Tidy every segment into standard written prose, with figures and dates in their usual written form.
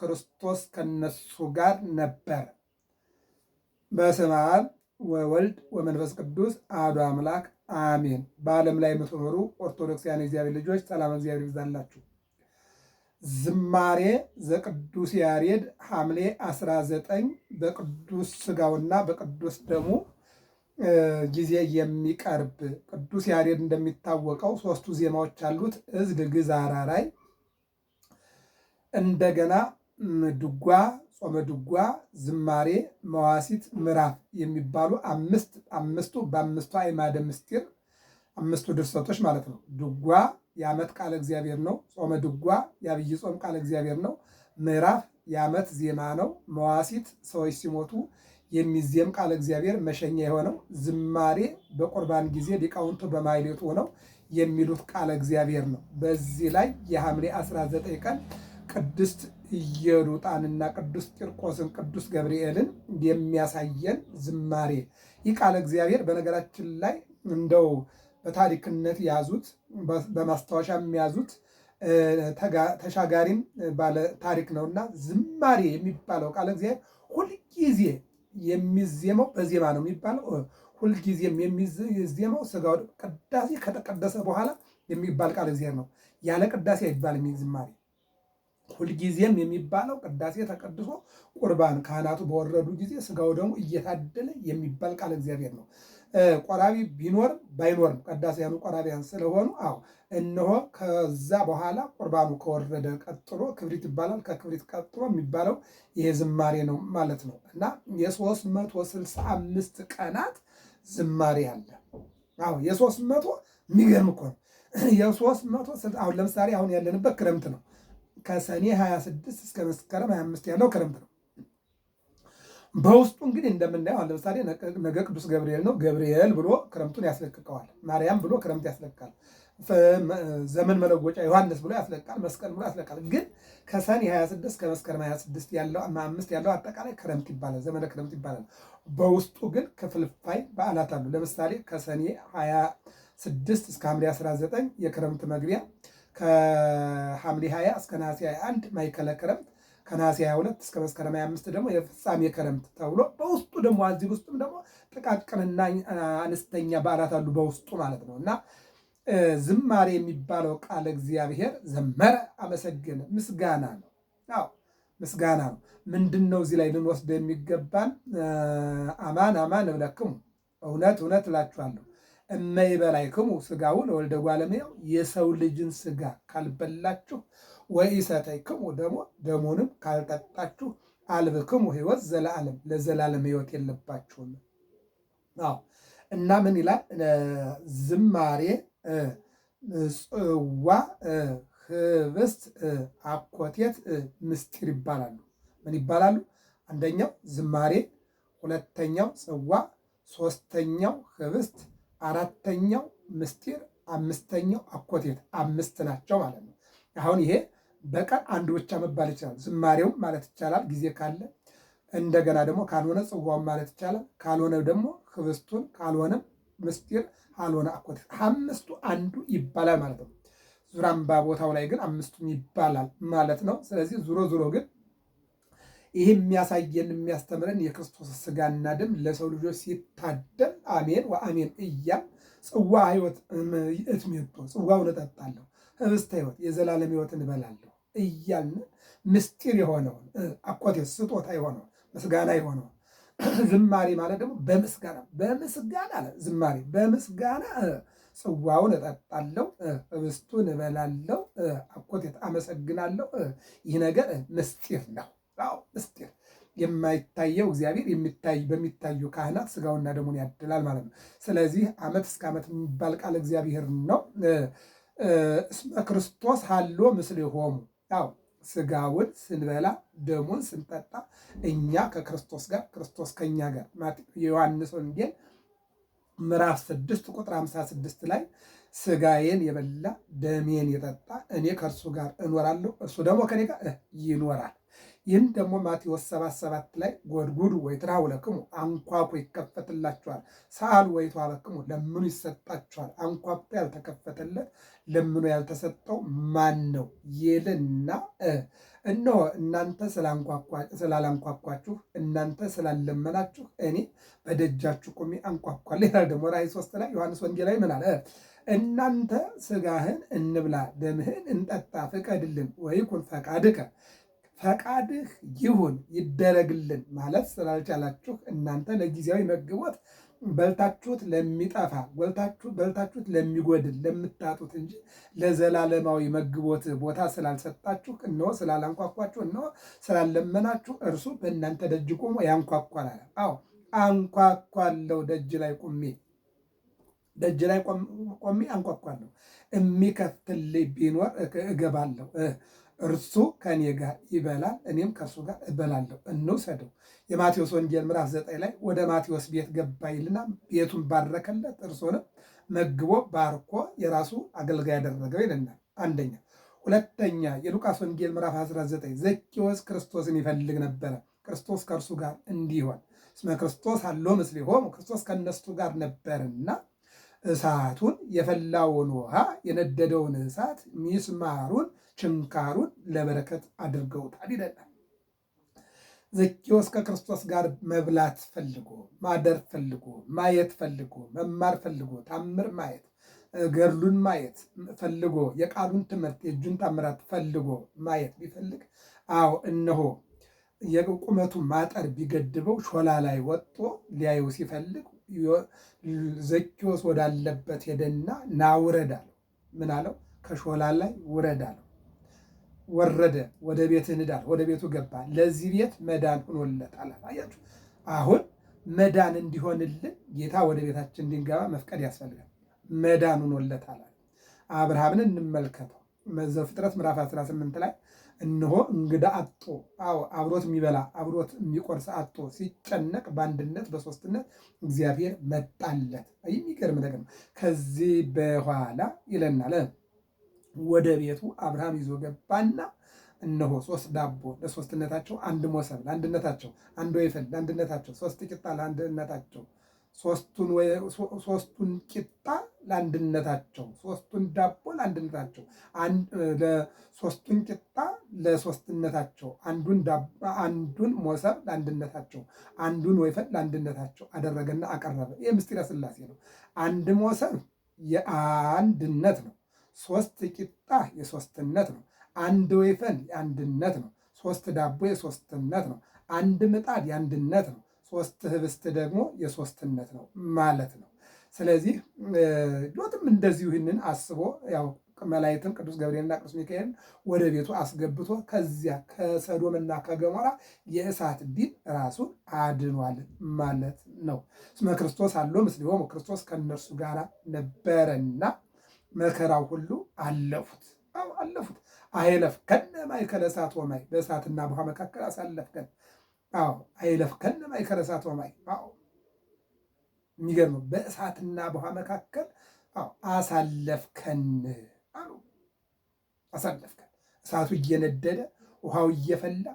ክርስቶስ ከነሱ ጋር ነበር። በስመ አብ ወወልድ ወመንፈስ ቅዱስ አሐዱ አምላክ አሜን። በዓለም ላይ የምትኖሩ ኦርቶዶክሳውያን የእግዚአብሔር ልጆች ሰላም እግዚአብሔር ይብዛላችሁ። ዝማሬ ዘቅዱስ ያሬድ ሐምሌ 19 በቅዱስ ሥጋውና በቅዱስ ደሙ ጊዜ የሚቀርብ ቅዱስ ያሬድ እንደሚታወቀው 3 ዜማዎች አሉት። እዝድ፣ ግዕዝ፣ አራራይ፣ እንደገና ድጓ፣ ጾመ ድጓ፣ ዝማሬ፣ መዋሲት፣ ምዕራፍ የሚባሉ አምስቱ በአምስቱ አዕማደ ምስጢር 5ቱ ድርሰቶች ማለት ነው። ድጓ የዓመት ቃለ እግዚአብሔር ነው። ጾመ ድጓ የአብይ ጾም ቃለ እግዚአብሔር ነው። ምዕራፍ የዓመት ዜማ ነው። መዋሲት ሰዎች ሲሞቱ የሚዜም ቃለ እግዚአብሔር መሸኛ የሆነው። ዝማሬ በቁርባን ጊዜ ሊቃውንቱ በማሕሌቱ ሆነው የሚሉት ቃለ እግዚአብሔር ነው። በዚህ ላይ የሐምሌ 19 ቀን ቅድስት ኢየሉጣንና ቅዱስ ቂርቆስን ቅዱስ ገብርኤልን የሚያሳየን ዝማሬ ይህ ቃለ እግዚአብሔር በነገራችን ላይ እንደው በታሪክነት ያዙት፣ በማስታወሻ የሚያዙት ተሻጋሪም ባለ ታሪክ ነውና ዝማሬ የሚባለው ቃለ እግዚአብሔር ሁልጊዜ የሚዜመው በዜማ ነው የሚባለው። ሁልጊዜም የሚዜመው ሥጋው ቅዳሴ ከተቀደሰ በኋላ የሚባል ቃለ እግዚአብሔር ነው። ያለ ቅዳሴ አይባልም ዝማሬ። ሁልጊዜም የሚባለው ቅዳሴ ተቀድሶ ቁርባን ካህናቱ በወረዱ ጊዜ ሥጋው ደግሞ እየታደለ የሚባል ቃለ እግዚአብሔር ነው። ቆራቢ ቢኖርም ባይኖርም ቅዳሴያኑ ቆራቢያን ስለሆኑ እነሆ ከዛ በኋላ ቁርባኑ ከወረደ ቀጥሎ ክብሪት ይባላል። ከክብሪት ቀጥሎ የሚባለው ይሄ ዝማሬ ነው ማለት ነው። እና የ365 ቀናት ዝማሬ አለ። የ300 የሚገርም እኮ ነው። የ360 አሁን ለምሳሌ አሁን ያለንበት ክረምት ነው። ከሰኔ 26 እስከ መስከረም 25 ያለው ክረምት ነው። በውስጡ እንግዲህ እንደምናየው አሁን ለምሳሌ ነገ ቅዱስ ገብርኤል ነው። ገብርኤል ብሎ ክረምቱን ያስለቅቀዋል። ማርያም ብሎ ክረምት ያስለቅቃል። ዘመን መለወጫ ዮሐንስ ብሎ ያስለቅቃል። መስቀል ብሎ ያስለቅቃል። ግን ከሰኔ 26 ከመስከረም 26 ያለው 5 ያለው አጠቃላይ ክረምት ይባላል። ዘመነ ክረምት ይባላል። በውስጡ ግን ክፍልፋይ በዓላት አሉ። ለምሳሌ ከሰኔ 26 እስከ ሐምሌ 19 የክረምት መግቢያ፣ ከሐምሌ 20 እስከ ነሐሴ 21 ማይከለ ክረምት፣ ከነሐሴ 22 እስከ መስከረም 25 ደግሞ የፍጻሜ ክረምት ተብሎ በውስጡ ደግሞ እዚህ ውስጥም ደግሞ ጥቃቅንና አነስተኛ በዓላት አሉ በውስጡ ማለት ነው። እና ዝማሬ የሚባለው ቃለ እግዚአብሔር ዘመረ፣ አመሰገነ፣ ምስጋና ነው። ምስጋና ነው። ምንድን ነው እዚህ ላይ ልንወስድ የሚገባን? አማን አማን እብለክሙ፣ እውነት እውነት እላችኋለሁ እመይበላይክሙ ሥጋው ለወልደ እጓለ እመሕያው፣ የሰው ልጅን ሥጋ ካልበላችሁ ወኢሰተይክሙ ደሞ፣ ደሙንም ካልጠጣችሁ አልብክሙ ሕይወት ዘለዓለም፣ ለዘላለም ሕይወት የለባችሁም። እና ምን ይላል? ዝማሬ፣ ጽዋ፣ ህብስት፣ አኮቴት፣ ምስጢር ይባላሉ። ምን ይባላሉ? አንደኛው ዝማሬ፣ ሁለተኛው ጽዋ፣ ሶስተኛው ህብስት፣ አራተኛው ምስጢር፣ አምስተኛው አኮቴት። 5 ናቸው ማለት ነው። አሁን ይሄ በቀን አንድ ብቻ መባል ይችላል። ዝማሬውም ማለት ይቻላል ጊዜ ካለ። እንደገና ደግሞ ካልሆነ ጽዋውን ማለት ይቻላል። ካልሆነ ደግሞ ህብስቱን፣ ካልሆነም ምስጢር፣ ካልሆነ አኮቴት። 5ቱ አንዱ ይባላል ማለት ነው። ዙራምባ ቦታው ላይ ግን 5ቱም ይባላል ማለት ነው። ስለዚህ ዙሮ ዙሮ ግን ይህ የሚያሳየን የሚያስተምረን የክርስቶስ ሥጋና ደም ለሰው ልጆች ሲታደል አሜን ወአሜን እያል ጽዋ ሕይወት እትሜቶ ጽዋውን እጠጣለሁ፣ ህብስተ ሕይወት የዘላለም ሕይወትን እበላለሁ እያልን ምስጢር የሆነውን አኮቴት ስጦታ የሆነውን ምስጋና የሆነውን ዝማሬ ማለት ደግሞ በምስጋና አለ። ዝማሬ በምስጋና ጽዋውን እጠጣለሁ፣ ህብስቱን እበላለሁ፣ አኮቴት አመሰግናለሁ። ይህ ነገር ምስጢር ነው። ምስጢር የማይታየው እግዚአብሔር በሚታዩ ካህናት ሥጋውና ደሙን ያድላል ማለት ነው። ስለዚህ ዓመት እስከ ዓመት የሚባል ቃል እግዚአብሔር ነው። እስመ ክርስቶስ ሀሎ ምስሌሆሙ፣ ሥጋውን ስንበላ ደሙን ስንጠጣ እኛ ከክርስቶስ ጋር ክርስቶስ ከእኛ ጋር። የዮሐንስ ወንጌል ምዕራፍ 6 ቁጥር 56 ላይ ሥጋዬን የበላ ደሜን የጠጣ እኔ ከእርሱ ጋር እኖራለሁ፣ እርሱ ደግሞ ከኔ ጋር ይኖራል። ይህን ደግሞ ማቴዎስ 7:7 ላይ ጎድጉዱ ወይትራው ለክሙ፣ አንኳኩ ይከፈትላችኋል፣ ሰአሉ ወይትዋበክሙ፣ ለምኑ ይሰጣችኋል። አንኳኩቶ ያልተከፈተለት ለምኑ ያልተሰጠው ማን ነው ይልና እነሆ እናንተ ስላላንኳኳችሁ እናንተ ስላለመናችሁ እኔ በደጃችሁ ቆሜ አንኳኳለሁ ይላል። ደግሞ ራእይ 3 ላይ ዮሐንስ ወንጌላዊ ምን አለ? እናንተ ሥጋህን እንብላ ደምህን እንጠጣ ፍቀድልን፣ ወይኩን ፈቃድከ ፈቃድህ ይሁን ይደረግልን ማለት ስላልቻላችሁ እናንተ ለጊዜያዊ መግቦት በልታችሁት ለሚጠፋ በልታችሁት ለሚጎድል ለምታጡት እንጂ ለዘላለማዊ መግቦት ቦታ ስላልሰጣችሁ እነሆ ስላላንኳኳችሁ እነሆ ስላለመናችሁ እርሱ በእናንተ ደጅ ቆሞ ያንኳኳል አለ። አዎ አንኳኳለሁ፣ ደጅ ላይ ቆሜ አንኳኳለሁ። የሚከፍትልኝ ቢኖር እገባለሁ፣ እርሱ ከእኔ ጋር ይበላል፣ እኔም ከእርሱ ጋር እበላለሁ። እንውሰደው። የማቴዎስ ወንጌል ምዕራፍ 9 ላይ ወደ ማቴዎስ ቤት ገባ ይልና ቤቱን ባረከለት፣ እርሱንም መግቦ ባርኮ የራሱ አገልጋይ ያደረገው ይልናል። አንደኛ። ሁለተኛ የሉቃስ ወንጌል ምዕራፍ 19 ዘኬዎስ ክርስቶስን ይፈልግ ነበረ፣ ክርስቶስ ከእርሱ ጋር እንዲሆን እስመ ክርስቶስ አሎ ምስሌሆሙ፣ ክርስቶስ ከእነሱ ጋር ነበርና እሳቱን የፈላውን ውሃ የነደደውን እሳት ሚስማሩን ችንካሩን ለበረከት አድርገውታል ይለናል። ዘኬዎስ ከክርስቶስ ጋር መብላት ፈልጎ ማደር ፈልጎ ማየት ፈልጎ መማር ፈልጎ ታምር ማየት ገድሉን ማየት ፈልጎ የቃሉን ትምህርት የእጁን ታምራት ፈልጎ ማየት ቢፈልግ አዎ እነሆ የቁመቱ ማጠር ቢገድበው ሾላ ላይ ወጥቶ ሊያየው ሲፈልግ ዘኬዎስ ወዳለበት ሄደና ና ውረድ አለው። ምን አለው? ከሾላ ላይ ውረድ አለው። ወረደ፣ ወደ ቤት እንዳል ወደ ቤቱ ገባ። ለዚህ ቤት መዳን ሆኖለታል። አያችሁ፣ አሁን መዳን እንዲሆንልን ጌታ ወደ ቤታችን እንዲገባ መፍቀድ ያስፈልጋል። መዳን ሆኖለታል። አብርሃምን እንመልከተው። ዘፍጥረት ምዕራፍ 18 ላይ እነሆ እንግዳ አጦ አብሮት የሚበላ አብሮት የሚቆርስ አጦ ሲጨነቅ በአንድነት በሶስትነት እግዚአብሔር መጣለት። የሚገርም ነገር ነው። ከዚህ በኋላ ይለናል ወደ ቤቱ አብርሃም ይዞ ገባና እነሆ 3 ዳቦ ለሶስትነታቸው፣ 1 ሞሰብ ለአንድነታቸው፣ 1 ወይፈን ለአንድነታቸው፣ 3 ቂጣ ለአንድነታቸው፣ 3ቱን ቂጣ ለአንድነታቸው፣ 3ቱን ዳቦ ለአንድነታቸው፣ 3ቱን ቂጣ ለሶስትነታቸው፣ አንዱን ሞሰብ ለአንድነታቸው፣ 1ን ወይፈን ለአንድነታቸው አደረገና አቀረበ። ይህ ምስጢረ ሥላሴ ነው። 1 ሞሰብ የአንድነት ነው። 3 ቂጣ የሶስትነት ነው። 1 ወይፈን የአንድነት ነው። 3 ዳቦ የሶስትነት ነው። 1 ምጣድ የአንድነት ነው። 3 ህብስት ደግሞ የሶስትነት ነው ማለት ነው። ስለዚህ ሎጥም እንደዚሁ ይህንን አስቦ ያው መላእክትን ቅዱስ ገብርኤልና ቅዱስ ሚካኤል ወደ ቤቱ አስገብቶ ከዚያ ከሰዶምና ከገሞራ የእሳት ዲን ራሱን አድኗል ማለት ነው። እስመ ክርስቶስ አሎ ምስሌሆሙ፣ ክርስቶስ ከእነርሱ ጋር ነበረና መከራው ሁሉ አለፉት። አለፉት። አይለፍከነ ማእከለ እሳት ወማይ፣ በእሳትና በውሃ መካከል አሳለፍከን። አይለፍከነ ማእከለ እሳት ወማይ። የሚገርም በእሳትና በውሃ መካከል አሳለፍከን አሉ። አሳለፍከን። እሳቱ እየነደደ ውሃው እየፈላ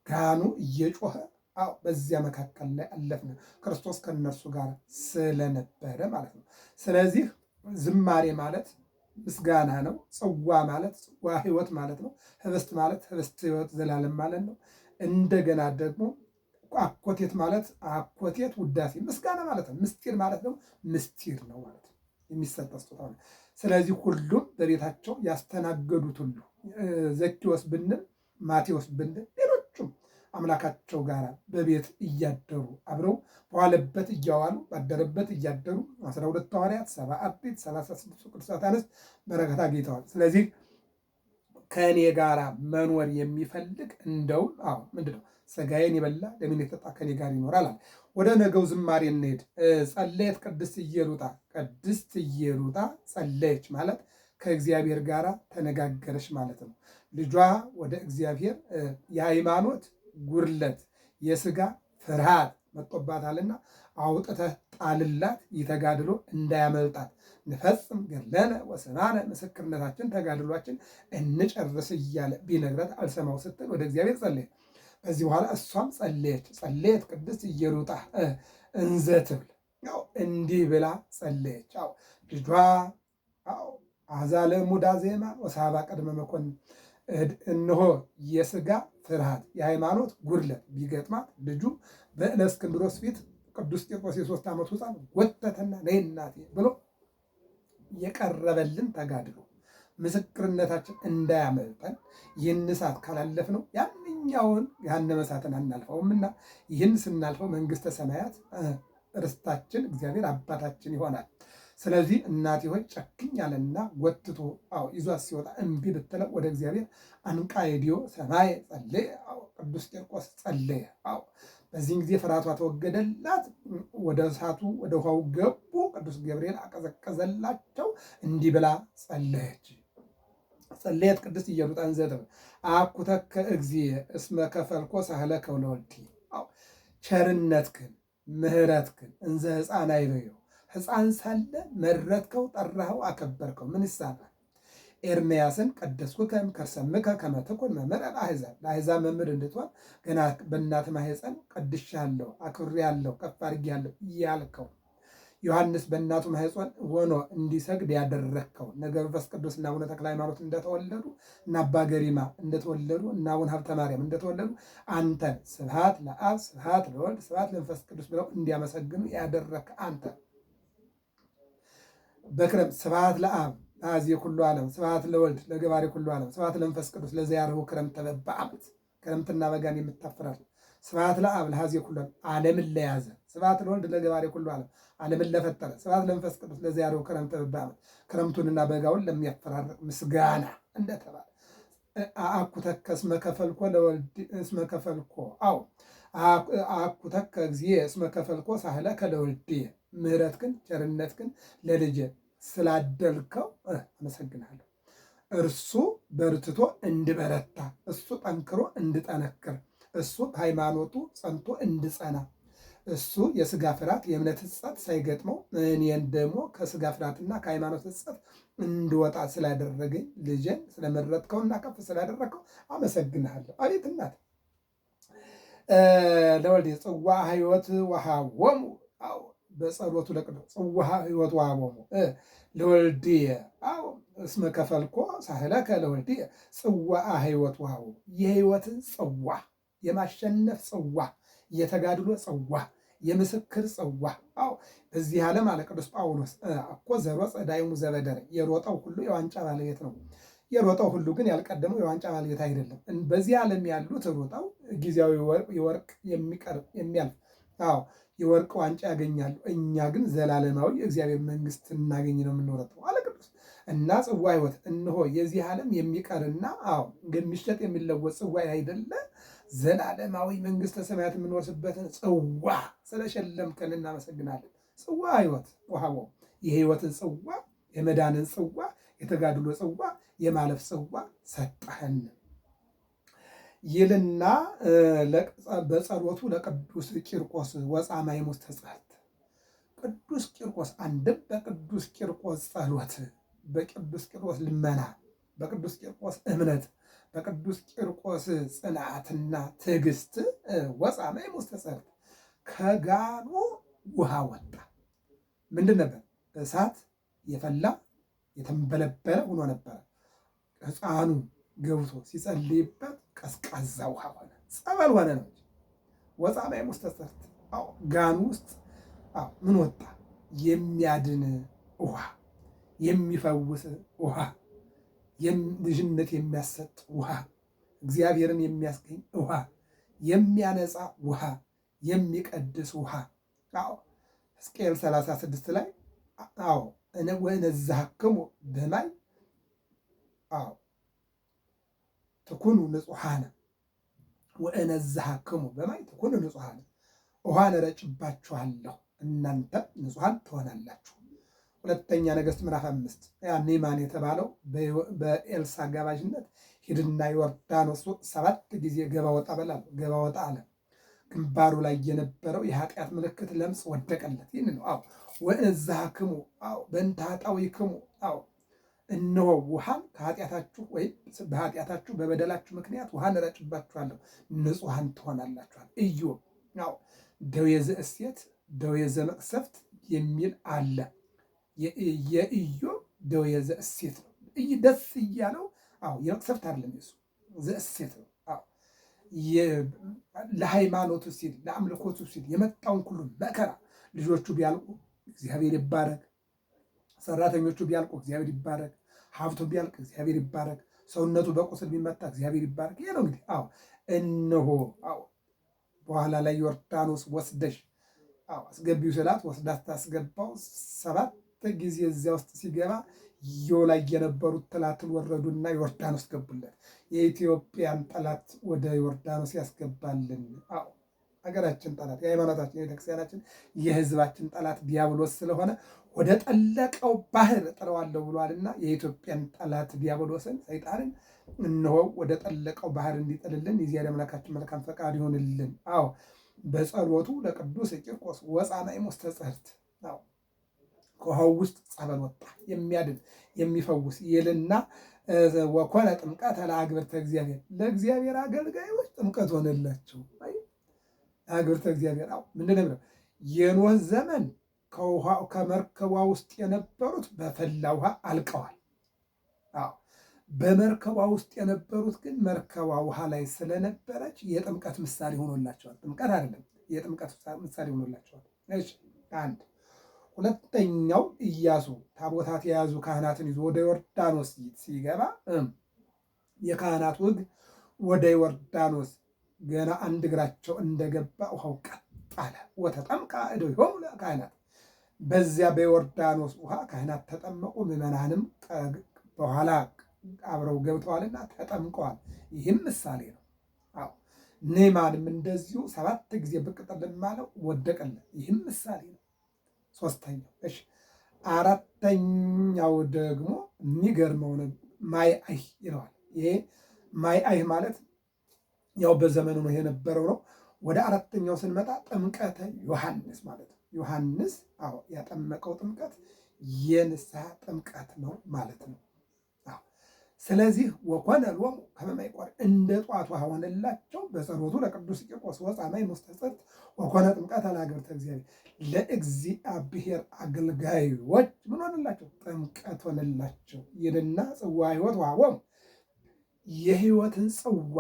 ጋኑ እየጮኸ በዚያ መካከል ላይ አለፍን፣ ክርስቶስ ከእነርሱ ጋር ስለነበረ ማለት ነው። ስለዚህ ዝማሬ ማለት ምስጋና ነው። ጽዋ ማለት ጽዋ ሕይወት ማለት ነው። ህብስት ማለት ህብስት ሕይወት ዘላለም ማለት ነው። እንደገና ደግሞ አኮቴት ማለት አኮቴት ውዳሴ ምስጋና ማለት ነው። ምስጢር ማለት ደግሞ ምስጢር ነው ማለት ነው፣ የሚሰጥ ስጦታ ነው። ስለዚህ ሁሉም በቤታቸው ያስተናገዱት ሁሉ ዘኬዎስ ብንል ማቴዎስ ብንል ሌሎቹም አምላካቸው ጋር በቤት እያደሩ አብረው በዋለበት እያዋሉ ባደረበት እያደሩ 12 ሐዋርያት፣ 70 አርድእት፣ 36 ቅዱሳት አንስት በረከት አግኝተዋል። ስለዚህ ከእኔ ጋር መኖር የሚፈልግ እንደውም ምንድነው ሥጋዬን የበላ ደሜን የጠጣ ከእኔ ጋር ይኖራል አለ። ወደ ነገው ዝማሬ እንሄድ። ጸለየት ቅድስት ኢየሉጣ። ቅድስት ኢየሉጣ ጸለየች ማለት ከእግዚአብሔር ጋር ተነጋገረች ማለት ነው። ልጇ ወደ እግዚአብሔር የሃይማኖት ጉድለት የሥጋ ፍርሃት መጥቶባታልና አውጥተህ ጣልላት፣ ይተጋድሎ እንዳያመልጣት ንፈጽም ገድለነ ወሰናነ፣ ምስክርነታችን ተጋድሏችን እንጨርስ እያለ ቢነግረት አልሰማው ስትል ወደ እግዚአብሔር ጸለየ። ከዚህ በኋላ እሷም ጸለየት ቅድስት ኢየሉጣ እንዘ ትብል፣ እንዲህ ብላ ጸለየች። ልጇ አዛለ ሙዳ ዜማ ወሳባ ቀድመ መኮንን እነሆ የሥጋ ፍርሃት የሃይማኖት ጉድለት ቢገጥማት ልጁ በእለእስክንድሮስ ፊት ቅዱስ ቂርቆስ የ3 ዓመቱ ሕፃን ጎተተና ነይ እናቴ ብሎ የቀረበልን ተጋድሎ ምስክርነታችን እንዳያመልጠን ይህን እሳት ካላለፍነው ያንኛውን ገሃነመ እሳትን አናልፈውምና ይህን ስናልፈው መንግሥተ ሰማያት ርስታችን እግዚአብሔር አባታችን ይሆናል። ስለዚህ እናቴ ሆይ ጨክኛለና ጎትቶ ይዟት ሲወጣ እምቢ ብትለው ወደ እግዚአብሔር አንቃይዲዮ ሰማይ ጸለየ። ቅዱስ ቂርቆስ ጸለየ። በዚህን ጊዜ ፍርሃቷ ተወገደላት። ወደ እሳቱ ወደ ውሃው ገቡ። ቅዱስ ገብርኤል አቀዘቀዘላቸው። እንዲህ ብላ ጸለየች። ጸለየት ቅድስት ኢየሉጣን ዘተው አኩተከ እግዚእ እስመ ከፈልኮ ሳህለከ ለወልድየ። ቸርነትክን ምሕረትክን እንዘ ሕፃን አይበዮ ሕፃን ሳለ መረጥከው፣ ጠራኸው፣ አከበርከው። ምን ይሳናል? ኤርምያስን ቀደስኩከ እምከርሰምከ ከመ ትኩን መምህረ ለአሕዛብ፣ ለአሕዛብ መምህር እንድትሆን ገና በእናት ማኅፀን ቀድሼሃለሁ፣ አክብሬሃለሁ፣ ከፍ አድርጌሃለሁ እያልከው ዮሐንስ በእናቱ ማኅፀን ሆኖ እንዲሰግድ ያደረግከው እነ መንፈስ ቅዱስ እና አቡነ ተክለ ሃይማኖት እንደተወለዱ እና አባ ገሪማ እንደተወለዱ እና አቡነ ሀብተ ማርያም እንደተወለዱ አንተን ስብሐት ለአብ ስብሐት ለወልድ ስብሐት ለመንፈስ ቅዱስ ብለው እንዲያመሰግኑ ያደረግክ አንተ በክረምት ስብሐት ለአብ ለአዝየ ኩሉ ዓለም ስብሐት ለወልድ ለገባሬ ኩሉ ዓለም ስብሐት ለመንፈስ ቅዱስ ለዘያርኅ ክረምተ በበዓመት ክረምትና በጋን የምታፈራል። ስብሐት ለአብ ለአዝየ ኩሉ ዓለምን ለያዘ ስብሐት ለወልድ ለገባሬ ኩሉ ዓለም ዓለምን ለፈጠረ ስብሐት ለመንፈስ ቅዱስ ለዘያርኅ ክረምተ በበዓመት ክረምቱንና በጋውን ለሚያፈራርቅ ምስጋና እንደተባለ አኩተከ እስመ ከፈልኮ ለወልድ እስመ ከፈልኮ አኩተከ እግዚእ እስመ ከፈልኮ ሳህለከ ለወልድየ ምሕረትክን ቸርነትክን ለልጄ ስላደልከው አመሰግናለሁ። እርሱ በርትቶ እንድበረታ፣ እሱ ጠንክሮ እንድጠነክር፣ እሱ ሃይማኖቱ ጸንቶ እንድጸና፣ እሱ የሥጋ ፍርሃት የእምነት ሕጸት ሳይገጥመው እኔን ደግሞ ከሥጋ ፍርሃትና ከሃይማኖት ሕጸት እንድወጣ ስላደረገኝ ልጄን ስለመረጥከውና ከፍ ስላደረግከው አመሰግንሃለሁ። አቤት እናት ለወልድ ጽዋ ሕይወት ወሃቦሙ በጸሎቱ ለቅዱስ ጽዋ ሕይወት ወሃቦሙ ለወልድየ እስመ ከፈልኮ ሳህለከ ለወልድየ ጽዋ ሕይወት ወሃቦሙ የሕይወትን ጽዋ የማሸነፍ ጽዋ የተጋድሎ ጽዋ የምስክር ጽዋ በዚህ ዓለም አለ ቅዱስ ጳውሎስ እኮ ዘሮጸ ዳይሙ ዘበደረ የሮጠው ሁሉ የዋንጫ ባለቤት ነው። የሮጠው ሁሉ ግን ያልቀደመው የዋንጫ ባለቤት አይደለም። በዚህ ዓለም ያሉት ሮጠው ጊዜያዊ የወርቅ የሚቀርብ የሚያልፍ የወርቅ ዋንጫ ያገኛሉ። እኛ ግን ዘላለማዊ የእግዚአብሔር መንግስት እናገኝ ነው የምንሮጠው አለ ቅዱስ እና ጽዋ ሕይወት እነሆ የዚህ ዓለም የሚቀርና የሚሸጥ የሚለወጥ ጽዋ አይደለ ዘላለማዊ መንግስተ ሰማያት የምንወርስበትን ጽዋ ስለሸለምከን እናመሰግናለን። ጽዋ ሕይወት ወሃቦሙ የሕይወትን ጽዋ የመዳንን ጽዋ የተጋድሎ ጽዋ የማለፍ ጽዋ ሰጠህን ይልና በጸሎቱ ለቅዱስ ቂርቆስ ወጻማይ ሙስተጸት ቅዱስ ቂርቆስ አንድም በቅዱስ ቂርቆስ ጸሎት በቅዱስ ቂርቆስ ልመና በቅዱስ ቂርቆስ እምነት በቅዱስ ቂርቆስ ጽናትና ትዕግስት ወጻማይ ሙስተጸት ከጋኑ ውሃ ወጣ። ምንድን ነበር? እሳት የፈላ የተንበለበለ ሆኖ ነበረ። ሕፃኑ ገብቶ ሲጸልይበት ቀዝቃዛ ውሃ ሆነ፣ ጸበል ሆነ ነው። ወጻማይ ሙስተጸት ጋኑ ውስጥ ምን ወጣ? የሚያድን ውሃ፣ የሚፈውስ ውሃ፣ ልጅነት የሚያሰጥ ውሃ፣ እግዚአብሔርን የሚያስገኝ ውሃ፣ የሚያነጻ ውሃ፣ የሚቀድስ ውሃ። ሕዝቅኤል 36 ላይ ወእነዝሐክሙ በማይ ትኩኑ ንጹሐነ ወእነዝሐክሙ በማይ ትኩኑ ንጹሐነ ውሃን እረጭባችኋለሁ እናንተም ንጹሐን ትሆናላችሁ። ሁለተኛ ነገሥት ምዕራፍ 5 ኔማን የተባለው በኤልሳ አጋባዥነት ሂድና ዮርዳኖስ 7 ጊዜ ገባ ወጣ በላል ገባ ወጣ አለ። ግንባሩ ላይ የነበረው የኃጢአት ምልክት ለምጽ ወደቀለት። ይህን ነው ወእነዝሐክሙ በእንተ ኃጣውኢክሙ እነሆ ውሃን ከኃጢአታችሁ ወይም በኃጢአታችሁ በበደላችሁ ምክንያት ውሃን እረጭባችኋለሁ ንጹሐን ትሆናላችኋል። ኢዮብ ደዌ ዘእሴት ደዌ ዘመቅሰፍት የሚል አለ። የኢዮብ ደዌ ዘእሴት ነው። ደስ እያለው የመቅሰፍት አይደለም የሱ ዘእሴት ነው። ለሃይማኖቱ ሲል ለአምልኮቱ ሲል የመጣውን ሁሉ መከራ ልጆቹ ቢያልቁ እግዚአብሔር ይባረክ፣ ሰራተኞቹ ቢያልቁ እግዚአብሔር ይባረክ፣ ሀብቱ ቢያልቅ እግዚአብሔር ይባረክ፣ ሰውነቱ በቁስል ቢመታ እግዚአብሔር ይባረክ። ይሄ ነው እንግዲህ። እነሆ በኋላ ላይ ዮርዳኖስ ወስደሽ አስገቢው ስላት ወስዳ ታስገባው 7 ጊዜ እዚያ ውስጥ ሲገባ ላይ የነበሩት ጠላትን ወረዱና ዮርዳኖስ ገቡለት። የኢትዮጵያን ጠላት ወደ ዮርዳኖስ ያስገባልን። ሀገራችን ጠላት፣ የሃይማኖታችን፣ የቤተክርስቲያናችን፣ የህዝባችን ጠላት ዲያብሎስ ስለሆነ ወደ ጠለቀው ባህር እጥለዋለሁ ብሏልና የኢትዮጵያን ጠላት ዲያብሎስን፣ ሰይጣንን እነሆ ወደ ጠለቀው ባህር እንዲጥልልን የእግዚአብሔር አምላካችን መልካም ፈቃድ ይሆንልን። በጸሎቱ ለቅዱስ ቂርቆስ ወፃናዕም ውስተ ጽሕርት ከውሃው ውስጥ ጸበል ወጣ፣ የሚያድን የሚፈውስ ይልና ወኮነ ጥምቀተ ለአግብርተ እግዚአብሔር፣ ለእግዚአብሔር አገልጋዮች ጥምቀት ሆነላቸው። አግብርተ እግዚአብሔር ምንድን ነው? የኖህ ዘመን ከመርከቧ ውስጥ የነበሩት በፈላ ውሃ አልቀዋል። በመርከቧ ውስጥ የነበሩት ግን መርከቧ ውሃ ላይ ስለነበረች የጥምቀት ምሳሌ ሆኖላቸዋል። ጥምቀት አይደለም፣ የጥምቀት ምሳሌ ሆኖላቸዋል። አንድ ሁለተኛው ኢያሱ ታቦታት የያዙ ካህናትን ይዞ ወደ ዮርዳኖስ ሲገባ የካህናቱ ሕግ ወደ ዮርዳኖስ ገና አንድ እግራቸው እንደገባ ውሃው ቀጥ አለ። ወተጠምቃ እደዊሆሙ ለካህናት፣ በዚያ በዮርዳኖስ ውሃ ካህናት ተጠመቁ፣ ምዕመናንም በኋላ አብረው ገብተዋልና ተጠምቀዋል። ይህም ምሳሌ ነው። ኔማንም እንደዚሁ 7 ጊዜ ብቅ ጥልም አለው ወደቀለት። ይህም ምሳሌ ነው። ሶስተኛው አራተኛው ደግሞ የሚገርመው ማይ አይህ ይለዋል። ይሄ ማይ አይህ ማለት ያው በዘመኑ ነው የነበረው ነው። ወደ አራተኛው ስንመጣ ጥምቀተ ዮሐንስ ማለት ነው። ዮሐንስ ያጠመቀው ጥምቀት የንስሐ ጥምቀት ነው ማለት ነው። ስለዚህ ወኮነ ሎሙ ከመ ማይ ቆር፣ እንደ ጧት ውሃ ሆነላቸው። በጸሎቱ ለቅዱስ ቂርቆስ ወፃናዕም ውስተ ጽሕርት ወኮነ ጥምቀተ ለአግብርተ እግዚአብሔር፣ ለእግዚአብሔር አገልጋዮች ምን ሆነላቸው? ጥምቀት ሆነላቸው ይልና ጽዋ ሕይወት ወሀቦሙ፣ የሕይወትን ጽዋ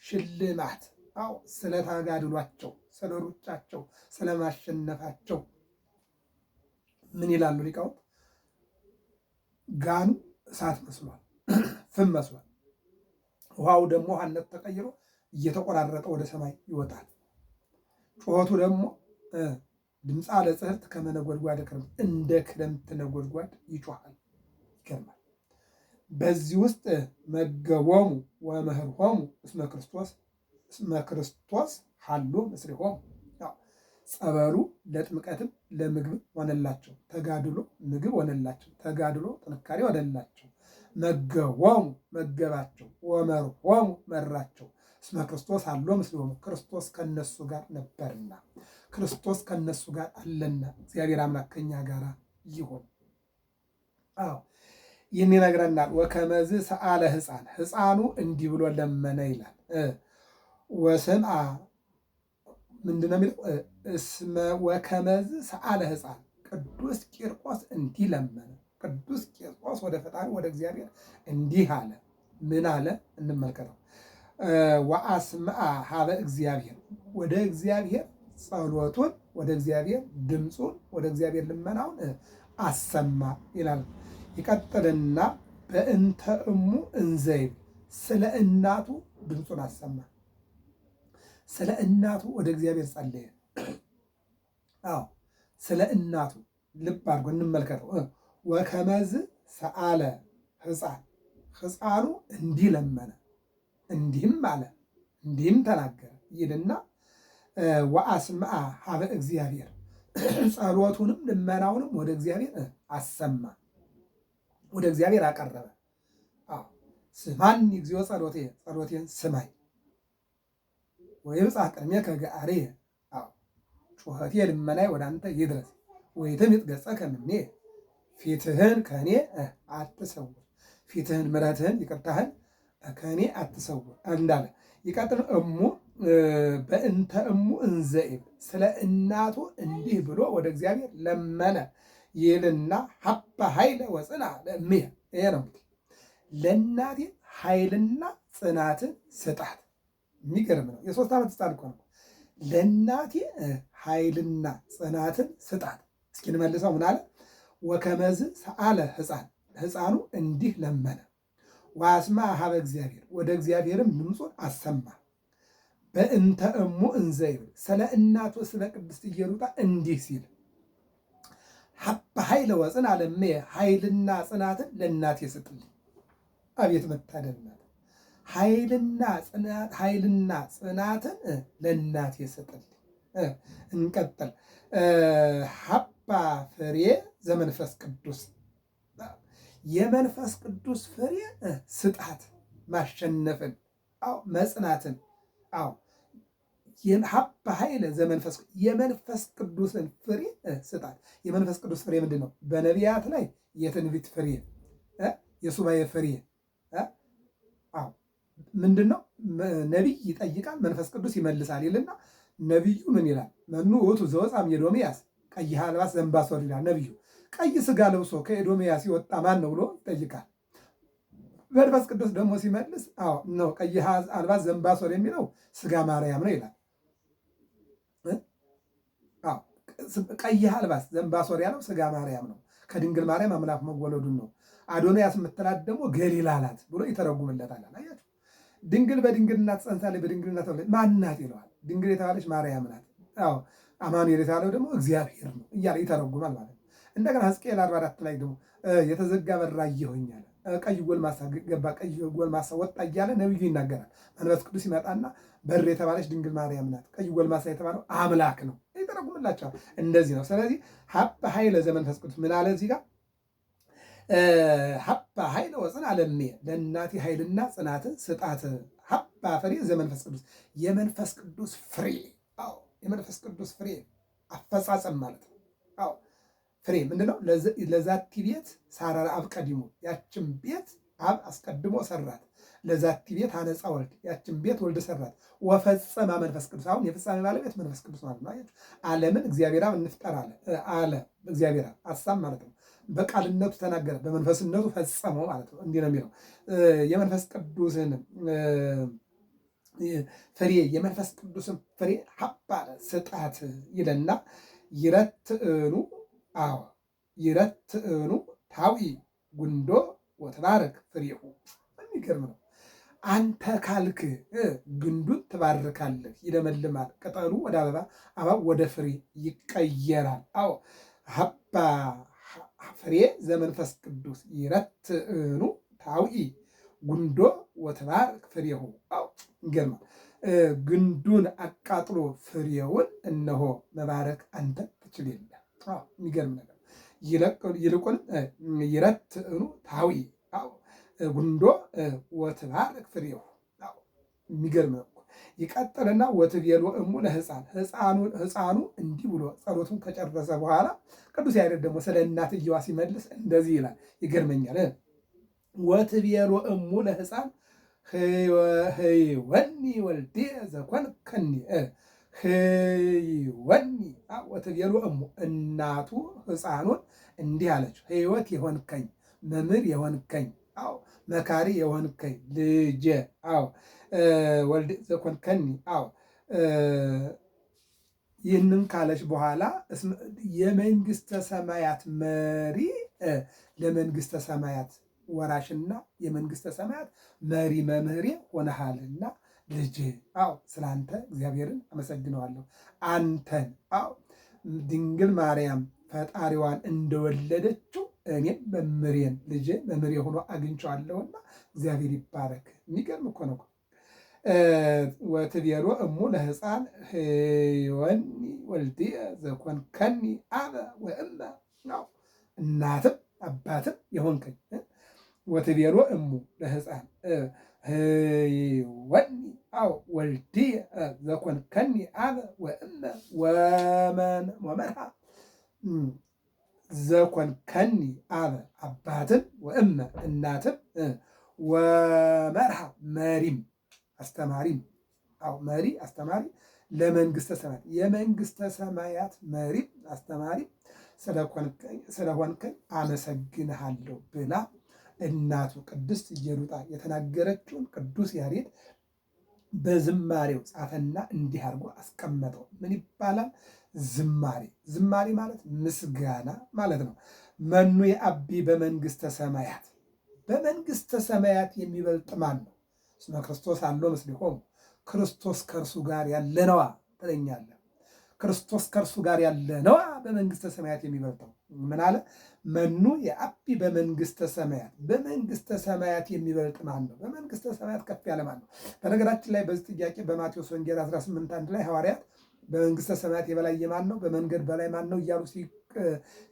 ሽልማት ስለ ተጋድሏቸው፣ ስለ ሩጫቸው፣ ስለ ማሸነፋቸው ምን ይላሉ ሊቃውንት? ጋኑ እሳት መስሏል፣ ፍም መስሏል። ውሃው ደግሞ ውሃነት ተቀይሮ እየተቆራረጠ ወደ ሰማይ ይወጣል። ጩኸቱ ደግሞ ድምፃ ለጽሕርት ከመ ነጎድጓደ ክረምት፣ እንደ ክረምት ነጎድጓድ ይጮሃል። ይገርማል። በዚህ ውስጥ መገቦሙ ወመህርሆሙ እስመ ክርስቶስ ሀሎ ምስሌሆሙ፣ ጸበሉ ለጥምቀትም ለምግብ ሆነላቸው። ተጋድሎ ምግብ ሆነላቸው። ተጋድሎ ጥንካሬ ሆነላቸው። መገቦሙ መገባቸው፣ ወመርሆሙ መራቸው። እስመ ክርስቶስ ሀሎ ምስሌሆሙ፣ ክርስቶስ ከነሱ ጋር ነበርና፣ ክርስቶስ ከነሱ ጋር አለና እግዚአብሔር አምላክ ከኛ ጋር ይሁን። ይህን ይነግረናል። ወከመዝ ሰአለ ሕፃን፣ ሕፃኑ እንዲህ ብሎ ለመነ ይላል። ወስምዐ ምንድነው የሚለው? እስመ ወከመዝ ሰአለ ሕፃን፣ ቅዱስ ቂርቆስ እንዲህ ለመነ። ቅዱስ ቂርቆስ ወደ ፈጣሪ ወደ እግዚአብሔር እንዲህ አለ። ምን አለ? እንመልከተው። ወአስምዐ ሀበ እግዚአብሔር፣ ወደ እግዚአብሔር ጸሎቱን፣ ወደ እግዚአብሔር ድምፁን፣ ወደ እግዚአብሔር ልመናውን አሰማ ይላል። ይቀጥልና በእንተ እሙ እንዘይብ፣ ስለ እናቱ ድምፁን አሰማ። ስለ እናቱ ወደ እግዚአብሔር ጸለየ። ስለ እናቱ ልብ አድርጎ እንመልከተው። ወከመዝ ሰአለ ሕፃን፣ ሕፃኑ እንዲህ ለመነ፣ እንዲህም አለ፣ እንዲህም ተናገረ ይልና ወአስምዐ ሀበ እግዚአብሔር፣ ጸሎቱንም ልመናውንም ወደ እግዚአብሔር አሰማ፣ ወደ እግዚአብሔር አቀረበ። ስማኒ እግዚኦ ጸሎቴ፣ ጸሎቴን ስማኝ። ወይብጽሕ ቅድሜከ ገአርየ፣ ጩኸቴ ልመናዬ ወደ አንተ ይድረስ። ወይትምጥ ገጸከ እምኔ፣ ፊትህን ከእኔ አትሰውር። ፊትህን ምሕረትህን ይቅርታህን ከእኔ አትሰውር እንዳለ ይቀጥል። እሙ በእንተ እሙ እንዘኢብ፣ ስለ እናቱ እንዲህ ብሎ ወደ እግዚአብሔር ለመነ ይልና ሀበ ኃይለ ወጽንዐ ለእምየ። ይሄ ነው እንግዲህ ለእናቴ ኃይልና ጽናትን ስጣት። የሚገርም ነው። የሶስት ዓመት ሕፃን እኮ ነው። ለእናቴ ኃይልና ጽናትን ስጣት። እስኪ እንመልሰው። ምን አለ? ወከመዝ ሰአለ ሕፃን፣ ሕፃኑ እንዲህ ለመነ። ወአስማ ሀበ እግዚአብሔር፣ ወደ እግዚአብሔርም ድምፁን አሰማ። በእንተ እሙ እንዘ ይብል፣ ስለ እናቱ ስለ ቅድስት ኢየሉጣ እንዲህ ሲል ሀበ ኃይለ ወፅን አለሜ፣ ኃይልና ጽናትን ለእናቴ ስጥልኝ። አቤት መታደል ናት! ኃይልና ጽናትን ለእናቴ ስጥልኝ። እንቀጥል። ሀባ ፍሬ ዘመንፈስ ቅዱስ፣ የመንፈስ ቅዱስ ፍሬ ስጣት። ማሸነፍን፣ መጽናትን። ሀባ ኃይለ ዘመንፈስ፣ የመንፈስ ቅዱስን ፍሬ ስጣት። የመንፈስ ቅዱስ ፍሬ ምንድን ነው? በነቢያት ላይ የትንቢት ፍሬ፣ የሱባኤ ፍሬ ምንድን ነው? ነቢይ ይጠይቃል፣ መንፈስ ቅዱስ ይመልሳል ይልና ነቢዩ ምን ይላል? መኑ ውእቱ ዘወፃም ኤዶምያስ ቀይሐ አልባስ ዘእምባሶር ይላል ነቢዩ። ቀይ ስጋ ለብሶ ከኤዶምያስ የወጣ ማን ነው ብሎ ይጠይቃል። መንፈስ ቅዱስ ደግሞ ሲመልስ ነው ቀይሐ አልባስ ዘእምባሶር የሚለው ስጋ ማርያም ነው ይላል። ቀይሐ አልባስ ዘእምባሶር ያለው ስጋ ማርያም ነው፣ ከድንግል ማርያም አምላክ መወለዱን ነው። አዶንያስ የምትላት ደግሞ ገሊላ ናት ብሎ ይተረጉምለታል። አያችሁ፣ ድንግል በድንግልና ትጸንሳለች፣ በድንግልና ተወለደች። ማናት ይለዋል። ድንግል የተባለች ማርያም ናት። አማኑኤል የተባለው ደግሞ እግዚአብሔር ነው እያለ ይተረጉማል ማለት ነው። እንደገና ሕዝቅኤል 44 ላይ ደግሞ የተዘጋ በር አየሁኝ አለ። ቀይ ጎልማሳ ገባ፣ ቀይ ጎልማሳ ወጣ እያለ ነቢዩ ይናገራል። መንፈስ ቅዱስ ይመጣና በር የተባለች ድንግል ማርያም ናት፣ ቀይ ጎልማሳ የተባለው አምላክ ነው ይተረጉምላቸዋል። እንደዚህ ነው። ስለዚህ ሀበ ኃይለ ዘመንፈስ ቅዱስ ምን አለ እዚህ ጋር? ሀባ ኃይለ ወፅን አለሜ፣ ለእናቴ ኃይልና ጽናትን ስጣት። ሀባ ፍሬ ዘመንፈስ ቅዱስ፣ የመንፈስ ቅዱስ ፍሬ። የመንፈስ ቅዱስ ፍሬ አፈጻጸም ማለት ነው። ፍሬ ምንድነው? ለዛቲ ቤት ሳራር አብ ቀዲሞ፣ ያችን ቤት አብ አስቀድሞ ሰራት። ለዛቲ ቤት አነጻ ወልድ፣ ያችን ቤት ወልድ ሰራት። ወፈጸማ መንፈስ ቅዱስ፣ አሁን የፍጻሜ ባለቤት መንፈስ ቅዱስ ማለት ነው። ዓለምን እግዚአብሔር አብ እንፍጠር አለ እግዚአብሔር አብ ሀሳብ ማለት ነው። በቃልነቱ ተናገረ፣ በመንፈስነቱ ፈጸመው ማለት ነው። እንዲህ ነው የሚለው የመንፈስ ቅዱስን ፍሬ፣ የመንፈስ ቅዱስን ፍሬ ሀባ ስጣት ይለና ይረትዕኑ ይረትዕኑ ታዊ ጉንዶ ወትባረክ ፍሬሁ። የሚገርም ነው። አንተ ካልክ ግንዱን ትባርካለህ፣ ይለመልማል፣ ቅጠሉ ወደ አበባ፣ አበባው ወደ ፍሬ ይቀየራል። ሀባ ፍሬ ዘመንፈስ ቅዱስ ይረትዕኑ ታዊ ጉንዶ ወትባረክ ፍሬሁ። ይገርማል። ግንዱን አቃጥሎ ፍሬውን እነሆ መባረክ አንተ ትችል የለ። የሚገርም ነገር። ይልቁን ይረትዕኑ ታዊ ጉንዶ ወትባረክ ፍሬሁ። የሚገርም ነው። ይቀጥልና ወትቤሎ እሙ ለሕፃን፣ ሕፃኑ እንዲህ ብሎ ጸሎቱን ከጨረሰ በኋላ ቅዱስ ያሬድ ደግሞ ስለ እናትየዋ ሲመልስ እንደዚህ ይላል። ይገርመኛል። ወትቤሎ እሙ ለሕፃን ህይወኒ ወልዴ ዘኮንከኒ፣ ህይወኒ ወትቤሎ እሙ፣ እናቱ ሕፃኑን እንዲህ አለችው፣ ህይወት የሆንከኝ፣ መምህር የሆንከኝ፣ መካሪ የሆንከኝ ልጄ፣ ወልድ ዘኮንከኒ። ይህንን ካለች በኋላ የመንግስተ ሰማያት መሪ፣ ለመንግስተ ሰማያት ወራሽና የመንግስተ ሰማያት መሪ መምህሬ ሆነሃልና ልጄ፣ ስለአንተ እግዚአብሔርን አመሰግነዋለሁ። አንተን ድንግል ማርያም ፈጣሪዋን እንደወለደችው እኔም መምህሬን ልጄ መምህሬ ሆኖ አግኝቼዋለሁና እግዚአብሔር ይባረክ። የሚገርም እኮ ነው። ወትቤሎ እሙ ለሕፃን ህይወኒ ወልድየ ዘኮንከኒ አበ ወእመ፣ እናትም አባትም የሆንከኝ። ወትቤሎ እሙ ለሕፃን ህይወኒ ወልድየ ዘኮንከኒ አበ ወእመ ወመርሃ ዘኮንከኒ አበ፣ አባትም ወእመ እናትም፣ ወመርሃ መሪም አስተማሪም። መሪ አስተማሪ ለመንግስተ ሰማያት፣ የመንግስተ ሰማያት መሪም አስተማሪም ስለሆንከኝ አመሰግንሃለሁ ብላ እናቱ ቅድስት ኢየሉጣ የተናገረችውን ቅዱስ ያሬድ በዝማሬው ጻፈና እንዲህ አድርጎ አስቀመጠው። ምን ይባላል? ዝማሬ። ዝማሬ ማለት ምስጋና ማለት ነው። መኑ የአቢ በመንግሥተ ሰማያት፣ በመንግሥተ ሰማያት የሚበልጥ ማን ነው? እስመ ክርስቶስ አለው ምስሌሆሙ፣ ክርስቶስ ከእርሱ ጋር ያለ ነዋ ትለኛለህ። ክርስቶስ ከእርሱ ጋር ያለ ነዋ በመንግሥተ ሰማያት የሚበልጠው። ምን አለ? መኑ የአቢ በመንግሥተ ሰማያት፣ በመንግሥተ ሰማያት የሚበልጥ ማን ነው? በመንግሥተ ሰማያት ከፍ ያለ ማን ነው? በነገራችን ላይ በዚህ ጥያቄ በማቴዎስ ወንጌል 18:1 ላይ ሐዋርያት በመንግሥተ ሰማያት የበላይ የማን ነው? በመንገድ በላይ ማን ነው? እያሉ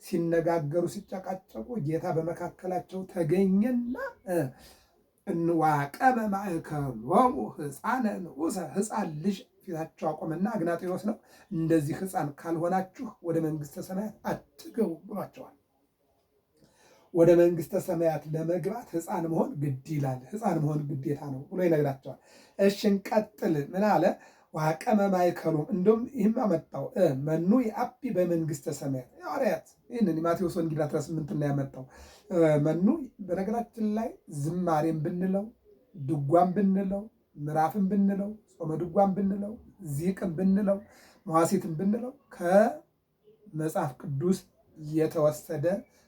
ሲነጋገሩ ሲጨቃጨቁ ጌታ በመካከላቸው ተገኘና እንዋቀመ ማእከሎሙ ሕፃነ ንዑሰ፣ ሕፃን ልጅ ፊታቸው አቆመና አግናጤዎስ ነው፣ እንደዚህ ሕፃን ካልሆናችሁ ወደ መንግሥተ ሰማያት አትገቡ ብሏቸዋል። ወደ መንግሥተ ሰማያት ለመግባት ሕፃን መሆን ግድ ይላል፣ ሕፃን መሆን ግዴታ ነው ብሎ ይነግራቸዋል። እሺ እንቀጥል። ምን አለ? ዋቀመ ማእከሎሙ፣ እንደውም ይህም አመጣው መኑ የአቢ በመንግሥተ ሰማያት። ሐዋርያት ይህንን የማቴዎስ ወንጌል 18 ነው ያመጣው። መኑ በነገራችን ላይ ዝማሬም ብንለው ድጓም ብንለው ምዕራፍም ብንለው ጾመ ድጓም ብንለው ዚቅም ብንለው መዋሥዕትም ብንለው ከመጽሐፍ ቅዱስ የተወሰደ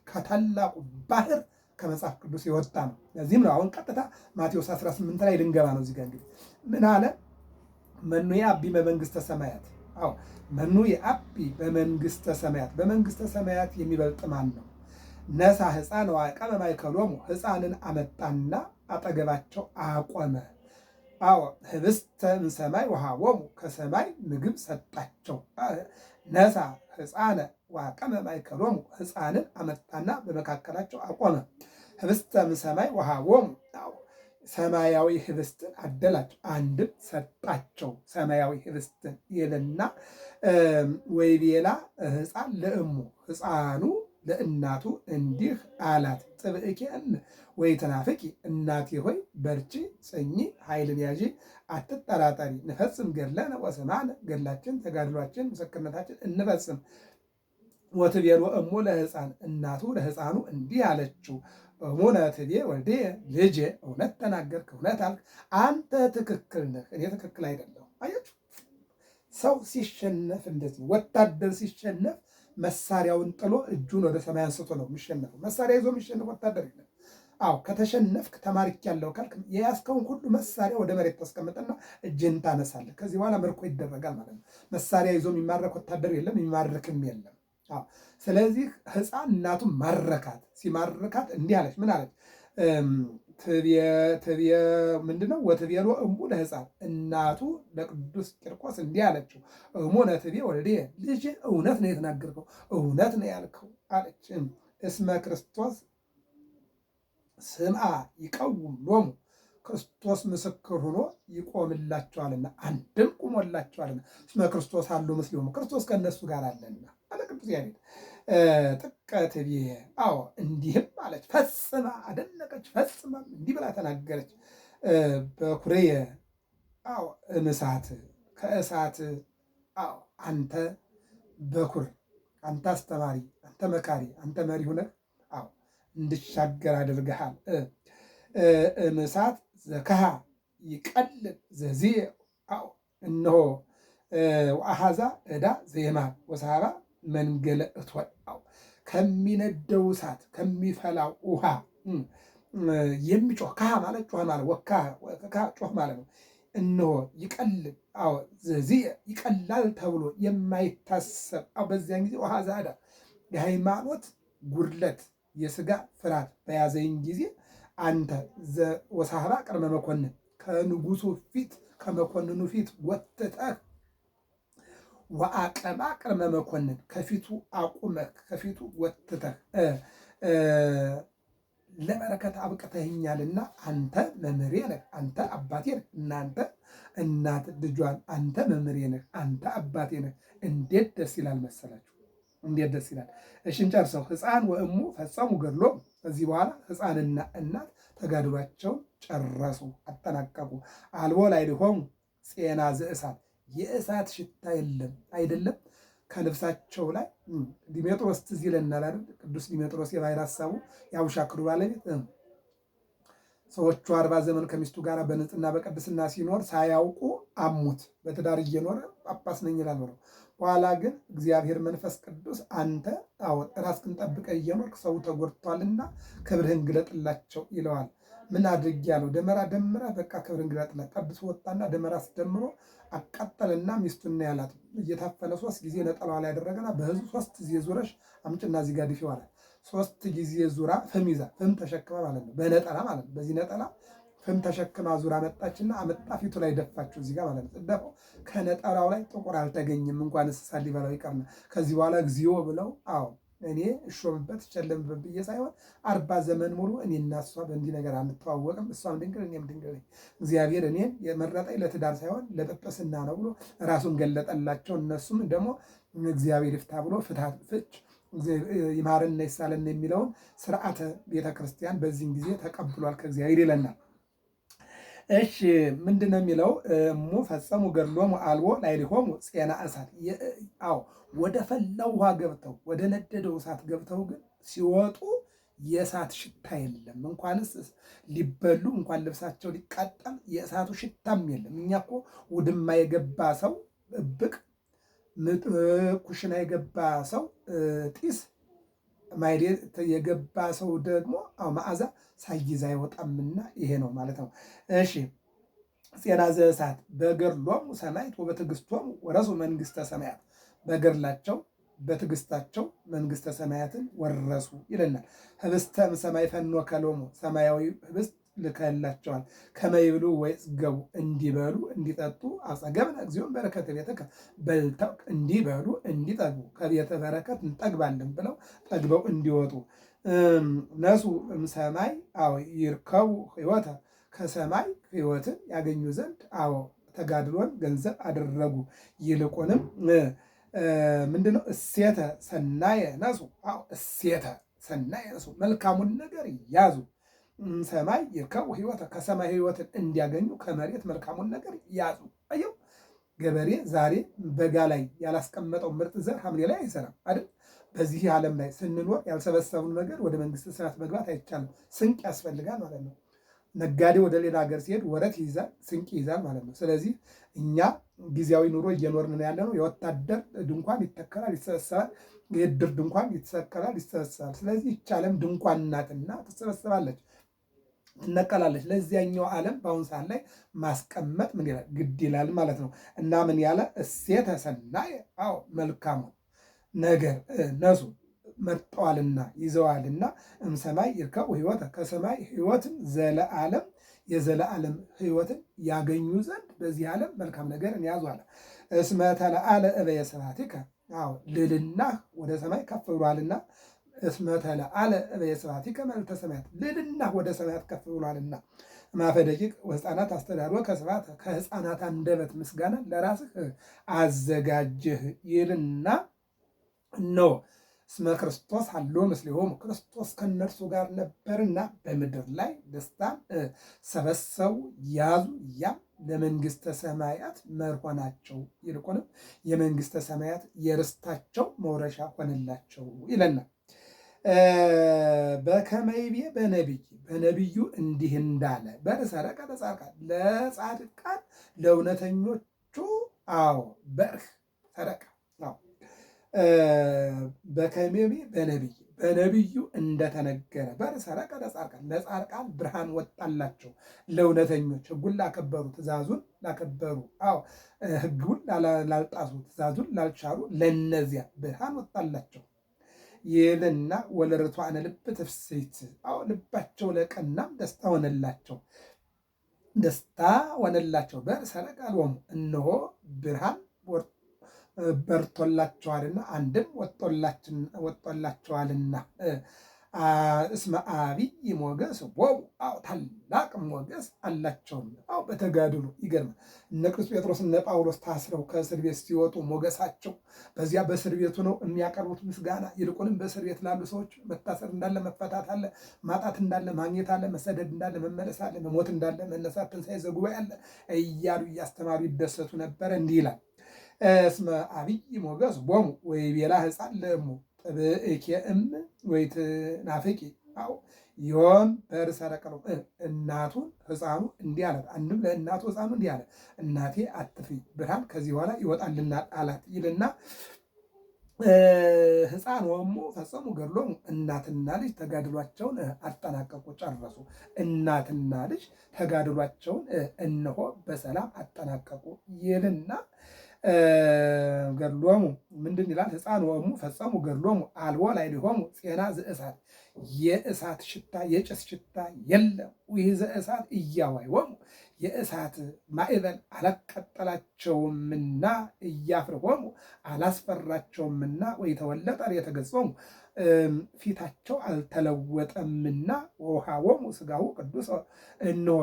ከታላቁ ባህር ከመጽሐፍ ቅዱስ የወጣ ነው። ለዚህም ነው አሁን ቀጥታ ማቴዎስ 18 ላይ ልንገባ ነው። እዚህ ጋር እንግዲህ ምን አለ? መኑ የአቢ በመንግሥተ ሰማያት። አዎ መኑ የአቢ በመንግሥተ ሰማያት፣ በመንግሥተ ሰማያት የሚበልጥ ማን ነው? ነሳ ሕፃን ወአቀመ ማእከሎሙ፣ ሕፃንን አመጣና አጠገባቸው አቆመ። አዎ ህብስተ እምሰማይ ወሀቦሙ፣ ከሰማይ ምግብ ሰጣቸው። ነሳ ሕፃነ ወአቀመ ማእከሎሙ፣ ሕፃንን አመጣና በመካከላቸው አቆመ። ህብስተ እምሰማይ ወሀቦሙ፣ ሰማያዊ ህብስትን አደላቸው፣ አንድም ሰጣቸው። ሰማያዊ ህብስትን ይልና ወይቤላ ሕፃን ለእሙ፣ ሕፃኑ ለእናቱ እንዲህ አላት፣ ጥብእኬን ወይትናፍቂ፣ እናቴ ሆይ በርቺ ጽኚ፣ ኃይልን ያዢ፣ አትጠራጠሪ። ንፈጽም ገድለነ ወሰማዕነ፣ ገድላችን ተጋድሏችን ምስክርነታችን እንፈጽም። ወትቤሎ እሙ ለሕፃን፣ እናቱ ለሕፃኑ እንዲህ አለችው፣ እሙነ ትቤ ወልድየ፣ ልጄ እውነት ተናገርክ፣ እውነት አልክ፣ አንተ ትክክል ነህ፣ እኔ ትክክል አይደለሁም። አያችሁ፣ ሰው ሲሸነፍ እንደዚህ፣ ወታደር ሲሸነፍ መሳሪያውን ጥሎ እጁን ወደ ሰማይ አንስቶ ነው የሚሸነፈው። መሳሪያ ይዞ የሚሸነፍ ወታደር የለም። አዎ ከተሸነፍክ ተማርኬያለሁ ካልክ የያዝከውን ሁሉ መሳሪያ ወደ መሬት ታስቀምጥና እጅን ታነሳለህ። ከዚህ በኋላ ምርኮ ይደረጋል ማለት ነው። መሳሪያ ይዞ የሚማረክ ወታደር የለም፣ የሚማርክም የለም። አዎ ስለዚህ ሕፃን እናቱን ማረካት። ሲማርካት እንዲህ አለች። ምን አለች? ምንድነው? ወትቤሎ እሙ ለሕፃን፣ እናቱ ለቅዱስ ቂርቆስ እንዲህ አለችው፣ እሙነ ትቤ ወልድየ፣ ልጅ እውነት ነው የተናገርከው፣ እውነት ነው ያልከው አለች። እስመ ክርስቶስ ስምዐ ይቀውም ሎሙ፣ ክርስቶስ ምስክር ሆኖ ይቆምላቸዋልና፣ አንድም ቁሞላቸዋልና። እስመ ክርስቶስ አሉ ምስሌሆሙ፣ ክርስቶስ ከእነሱ ጋር አለና አለ ቅዱስ ያሬድ። ጥቀ ትቤ፣ አዎ እንዲህም አለች፣ ፈጽማ አደነቀች፣ ፈጽማ እንዲህ ብላ ተናገረች። በኩርየ፣ አዎ እምእሳት፣ ከእሳት፣ አዎ አንተ በኩር፣ አንተ አስተማሪ፣ አንተ መካሪ፣ አንተ መሪ ሁነህ አዎ እንድሻገር አድርገሃል። እምእሳት ዘከሃ ይቀልል ዘዝየ፣ አዎ እነሆ ወአሐዛ ዕዳ ዘየማን ወሰሃባ መንገለ እቶን፣ አዎ ከሚነደው እሳት ከሚፈላው ውሃ የሚጮህ ካህ ማለት ጮህ ማለት ወካ ጮህ ማለት ነው። እነሆ ይቀልል፣ አዎ ዘዝየ ይቀላል ተብሎ የማይታሰብ አዎ በዚያን ጊዜ ወአሐዛ ዕዳ የሃይማኖት ጉድለት የሥጋ ፍርሃት በያዘኝ ጊዜ አንተ ወሰሃባ ቅድመ መኮንን፣ ከንጉሱ ፊት ከመኮንኑ ፊት ወጥተህ ወአቀባ ቅድመ መኮንን፣ ከፊቱ አቁመህ ከፊቱ ወጥተህ ለበረከት አብቅተኸኛልና አንተ መምህሬ ነህ፣ አንተ አባቴ ነህ። እናንተ እናት ልጇን አንተ መምህሬ ነህ፣ አንተ አባቴ ነህ። እንዴት ደስ ይላል መሰላችሁ! እንዴት ደስ ይላል! እሺ እንጨርሰው። ሕፃን ወእሙ ፈጸሙ ገድሎም። ከዚህ በኋላ ሕፃንና እናት ተጋድሏቸውን ጨረሱ፣ አጠናቀቁ። አልቦ ላዕሌሆሙ ፄና ዘእሳት፣ የእሳት ሽታ የለም አይደለም ከልብሳቸው ላይ። ዲሜጥሮስ ትዝ ይለናል አይደል? ቅዱስ ዲሜጥሮስ የባሕር ሐሳቡ የአቡሻክሩ ባለቤት ሰዎቹ 40 ዘመን ከሚስቱ ጋር በንጽህና በቅድስና ሲኖር ሳያውቁ አሙት። በትዳር እየኖረ ጳጳስ ነኝ ይላል ብለው በኋላ ግን እግዚአብሔር መንፈስ ቅዱስ አንተ ራስህን ጠብቀህ እየኖርክ ሰው ተጎድቷልና ክብርህን ግለጥላቸው ይለዋል። ምን አድርግ ያለው ደመራ ደምራ በቃ ክብርህን ግለጥላት። ቀድሶ ወጣና ደመራ አስደምሮ አቃጠልና ሚስቱና ያላት እየታፈነ 3 ጊዜ ነጠላዋ ላይ ያደረገና በህዝቡ 3 ጊዜ ዙረሽ አምጭና እዚህ ጋር ድፊው አላት። 3 ጊዜ ዙራ ፍም ይዛ ፍም ተሸክማ ማለት ነው፣ በነጠላ ማለት ነው። በዚህ ነጠላ ፍም ተሸክማ ዙራ መጣችና አመጣ ፊቱ ላይ ደፋችው እዚህ ጋር ማለት ነው። ደፋው ከነጠላው ላይ ጥቁር አልተገኘም፣ እንኳን እንስሳ ሊበላው ይቀርና ከዚህ በኋላ እግዚኦ ብለው እኔ እሾምበት እሸለምበት ብዬ ሳይሆን 40 ዘመን ሙሉ እኔና እሷ በእንዲህ ነገር አንተዋወቅም፣ እሷም ድንግል እኔም ድንግል ነኝ። እግዚአብሔር እኔን የመረጠኝ ለትዳር ሳይሆን ለጵጵስና ነው ብሎ ራሱን ገለጠላቸው። እነሱም ደግሞ እግዚአብሔር ይፍታ ብሎ ፍች ይማረን ይሳለን የሚለውን ስርዓተ ቤተክርስቲያን በዚህን ጊዜ ተቀብሏል ከእግዚአብሔር ይለናል። እሺ ምንድን ነው የሚለው? እሙ ፈጸሙ ገድሎሙ አልቦ ላዕሌሆሙ ፄና እሳት። ወደ ፈላው ውሃ ገብተው ወደ ነደደው እሳት ገብተው ግን ሲወጡ የእሳት ሽታ የለም። እንኳንስ ሊበሉ እንኳን ልብሳቸው ሊቃጠል የእሳቱ ሽታም የለም። እኛ እኮ ውድማ የገባ ሰው እብቅ፣ ኩሽና የገባ ሰው ጢስ፣ ማይሌት የገባ ሰው ደግሞ መዓዛ ሳይዝ አይወጣምና ይሄ ነው ማለት ነው። እሺ ፄና ዘእሳት በገድሎሙ ሰማዕት ወበትዕግሥቶሙ ወረሱ መንግሥተ ሰማያት። በገድላቸው በትዕግሥታቸው መንግሥተ ሰማያትን ወረሱ ይለናል። ህብስተ እምሰማይ ፈኖከ ሎሙ፣ ሰማያዊ ህብስት ልከላቸዋል። ከመ ይብሉ ወይጽገቡ፣ እንዲበሉ እንዲጠጡ። አጸገብነ እግዚኦን በረከተ ቤትከ፣ በልተው እንዲበሉ እንዲጠግቡ ከቤተ በረከት እንጠግባለን ብለው ጠግበው እንዲወጡ። ነሱ እምሰማይ ይርከቡ ሕይወተ፣ ከሰማይ ሕይወትን ያገኙ ዘንድ ተጋድሎን ገንዘብ አደረጉ። ይልቁንም ምንድነው? እሴተ ሰናየ ነሱ፣ እሴተ ሰናየ ነሱ፣ መልካሙን ነገር ያዙ። ሰማይ ይርከቡ ሕይወተ፣ ከሰማይ ሕይወትን እንዲያገኙ ከመሬት መልካሙን ነገር ያዙ። አየው ገበሬ ዛሬ በጋ ላይ ያላስቀመጠው ምርጥ ዘር ሐምሌ ላይ አይሰራም አይደል? በዚህ ዓለም ላይ ስንኖር ያልሰበሰቡን ነገር ወደ መንግስተ ሰማያት መግባት አይቻልም። ስንቅ ያስፈልጋል ማለት ነው። ነጋዴ ወደ ሌላ ሀገር ሲሄድ ወረት ይይዛል፣ ስንቅ ይይዛል ማለት ነው። ስለዚህ እኛ ጊዜያዊ ኑሮ እየኖርን ያለ ነው። የወታደር ድንኳን ይተከላል፣ ይሰበሰባል። የእድር ድንኳን ይተከላል፣ ይሰበሰባል። ስለዚህ ይህች ዓለም ድንኳን ናትና ትሰበሰባለች፣ ትነቀላለች። ለዚያኛው ዓለም በአሁኑ ሰዓት ላይ ማስቀመጥ ምን ይላል? ግድ ይላል ማለት ነው። እና ምን ያለ እሴተ ሰናየ፣ መልካሙ ነገር ነሱ መርጠዋልና ይዘዋልና። እምሰማይ ይርከቡ ሕይወተ፣ ከሰማይ ሕይወትን ዘለዓለም የዘለዓለም ሕይወትን ያገኙ ዘንድ በዚህ ዓለም መልካም ነገርን ያዙ አለ። እስመ ተለዓለ እበየ ስብሐቲከ፣ ልልና ወደ ሰማይ ከፍ ብሏልና። እስመ ተለዓለ እበየ ስብሐቲከ መልዕልተ ሰማያት፣ ልልና ወደ ሰማያት ከፍ ብሏልና። ማፈ ደቂቅ ወሕፃናት አስተዳድሮ ከስብሐት፣ ከሕፃናት አንደበት ምስጋና ለራስህ አዘጋጀህ ይልና ነው። እስመ ክርስቶስ ሀሎ ምስሌሆሙ፣ ክርስቶስ ከእነርሱ ጋር ነበርና በምድር ላይ ደስታን ሰበሰቡ ያዙ። ያም ለመንግስተ ሰማያት መርሆ ናቸው። ይልቁንም የመንግስተ ሰማያት የርስታቸው መውረሻ ሆነላቸው ይለናል። በከመ ይቤ በነቢዩ እንዲህ እንዳለ በርሰረቀ ለጻድቃን፣ ለጻድቃን ለእውነተኞቹ በርህ ሰረቀ። በከመ ይቤ በነቢዩ እንደተነገረ በርሰረቀ ለጻድቃን፣ ለጻድቃን ብርሃን ወጣላቸው። ለእውነተኞች ሕጉን ላከበሩ ትእዛዙን ላከበሩ ሕጉን ላልጣሱ ትእዛዙን ላልቻሉ ለነዚያ ብርሃን ወጣላቸው ይልና ወለርቱዓነ ልብ ትፍሥሕት፣ ልባቸው ለቀናም ደስታ ሆነላቸው፣ ደስታ ሆነላቸው። በርሰረቀ ሎሙ፣ እነሆ ብርሃን በርቶላቸዋልና አንድም ወጦላቸዋልና። እስመ አብይ ሞገስ ወው፣ ታላቅ ሞገስ አላቸውና በተጋድሎ ይገርማል። እነ ቅዱስ ጴጥሮስ እነ ጳውሎስ ታስረው ከእስር ቤት ሲወጡ ሞገሳቸው በዚያ በእስር ቤቱ ነው የሚያቀርቡት ምስጋና። ይልቁንም በእስር ቤት ላሉ ሰዎች መታሰር እንዳለ መፈታት አለ፣ ማጣት እንዳለ ማግኘት አለ፣ መሰደድ እንዳለ መመለስ አለ፣ መሞት እንዳለ መነሳት፣ ትንሣኤ ዘጉባኤ አለ እያሉ እያስተማሩ ይደሰቱ ነበረ። እንዲህ ይላል እስመ አብይ ሞገስ ቦሙ ወይቤላ ሕፃን ለእሙ ጥብእኬ እም ወይትናፍቂ አዎ ዮም በርእሰ ረቀሎ እናቱን ሕፃኑ እንዲህ አላት። አንድም ለእናቱ ሕፃኑ እንዲህ አለ፣ እናቴ አትፍሪ፣ ብርሃን ከዚህ በኋላ ይወጣልናል አላት ይልና ሕፃን ወሙ ፈጸሙ ገድሎሙ እናትና ልጅ ተጋድሏቸውን አጠናቀቁ ጨረሱ። እናትና ልጅ ተጋድሏቸውን እነሆ በሰላም አጠናቀቁ ይልና ገድሎሙ ምንድን ይላል? ሕፃን ወሙ ፈጸሙ ገድሎሙ አልቦ ላዕሌሆሙ ፄና ዘእሳት የእሳት ሽታ የጭስ ሽታ የለም። ይህ ዘእሳት እያዋይወሙ የእሳት ማዕበል አላቃጠላቸውምና እያፍርሆሙ አላስፈራቸውምና ወይተወለጠ የተገጾሙ ፊታቸው አልተለወጠምና ወውሃቦሙ ሥጋሁ ቅዱስ እነሆ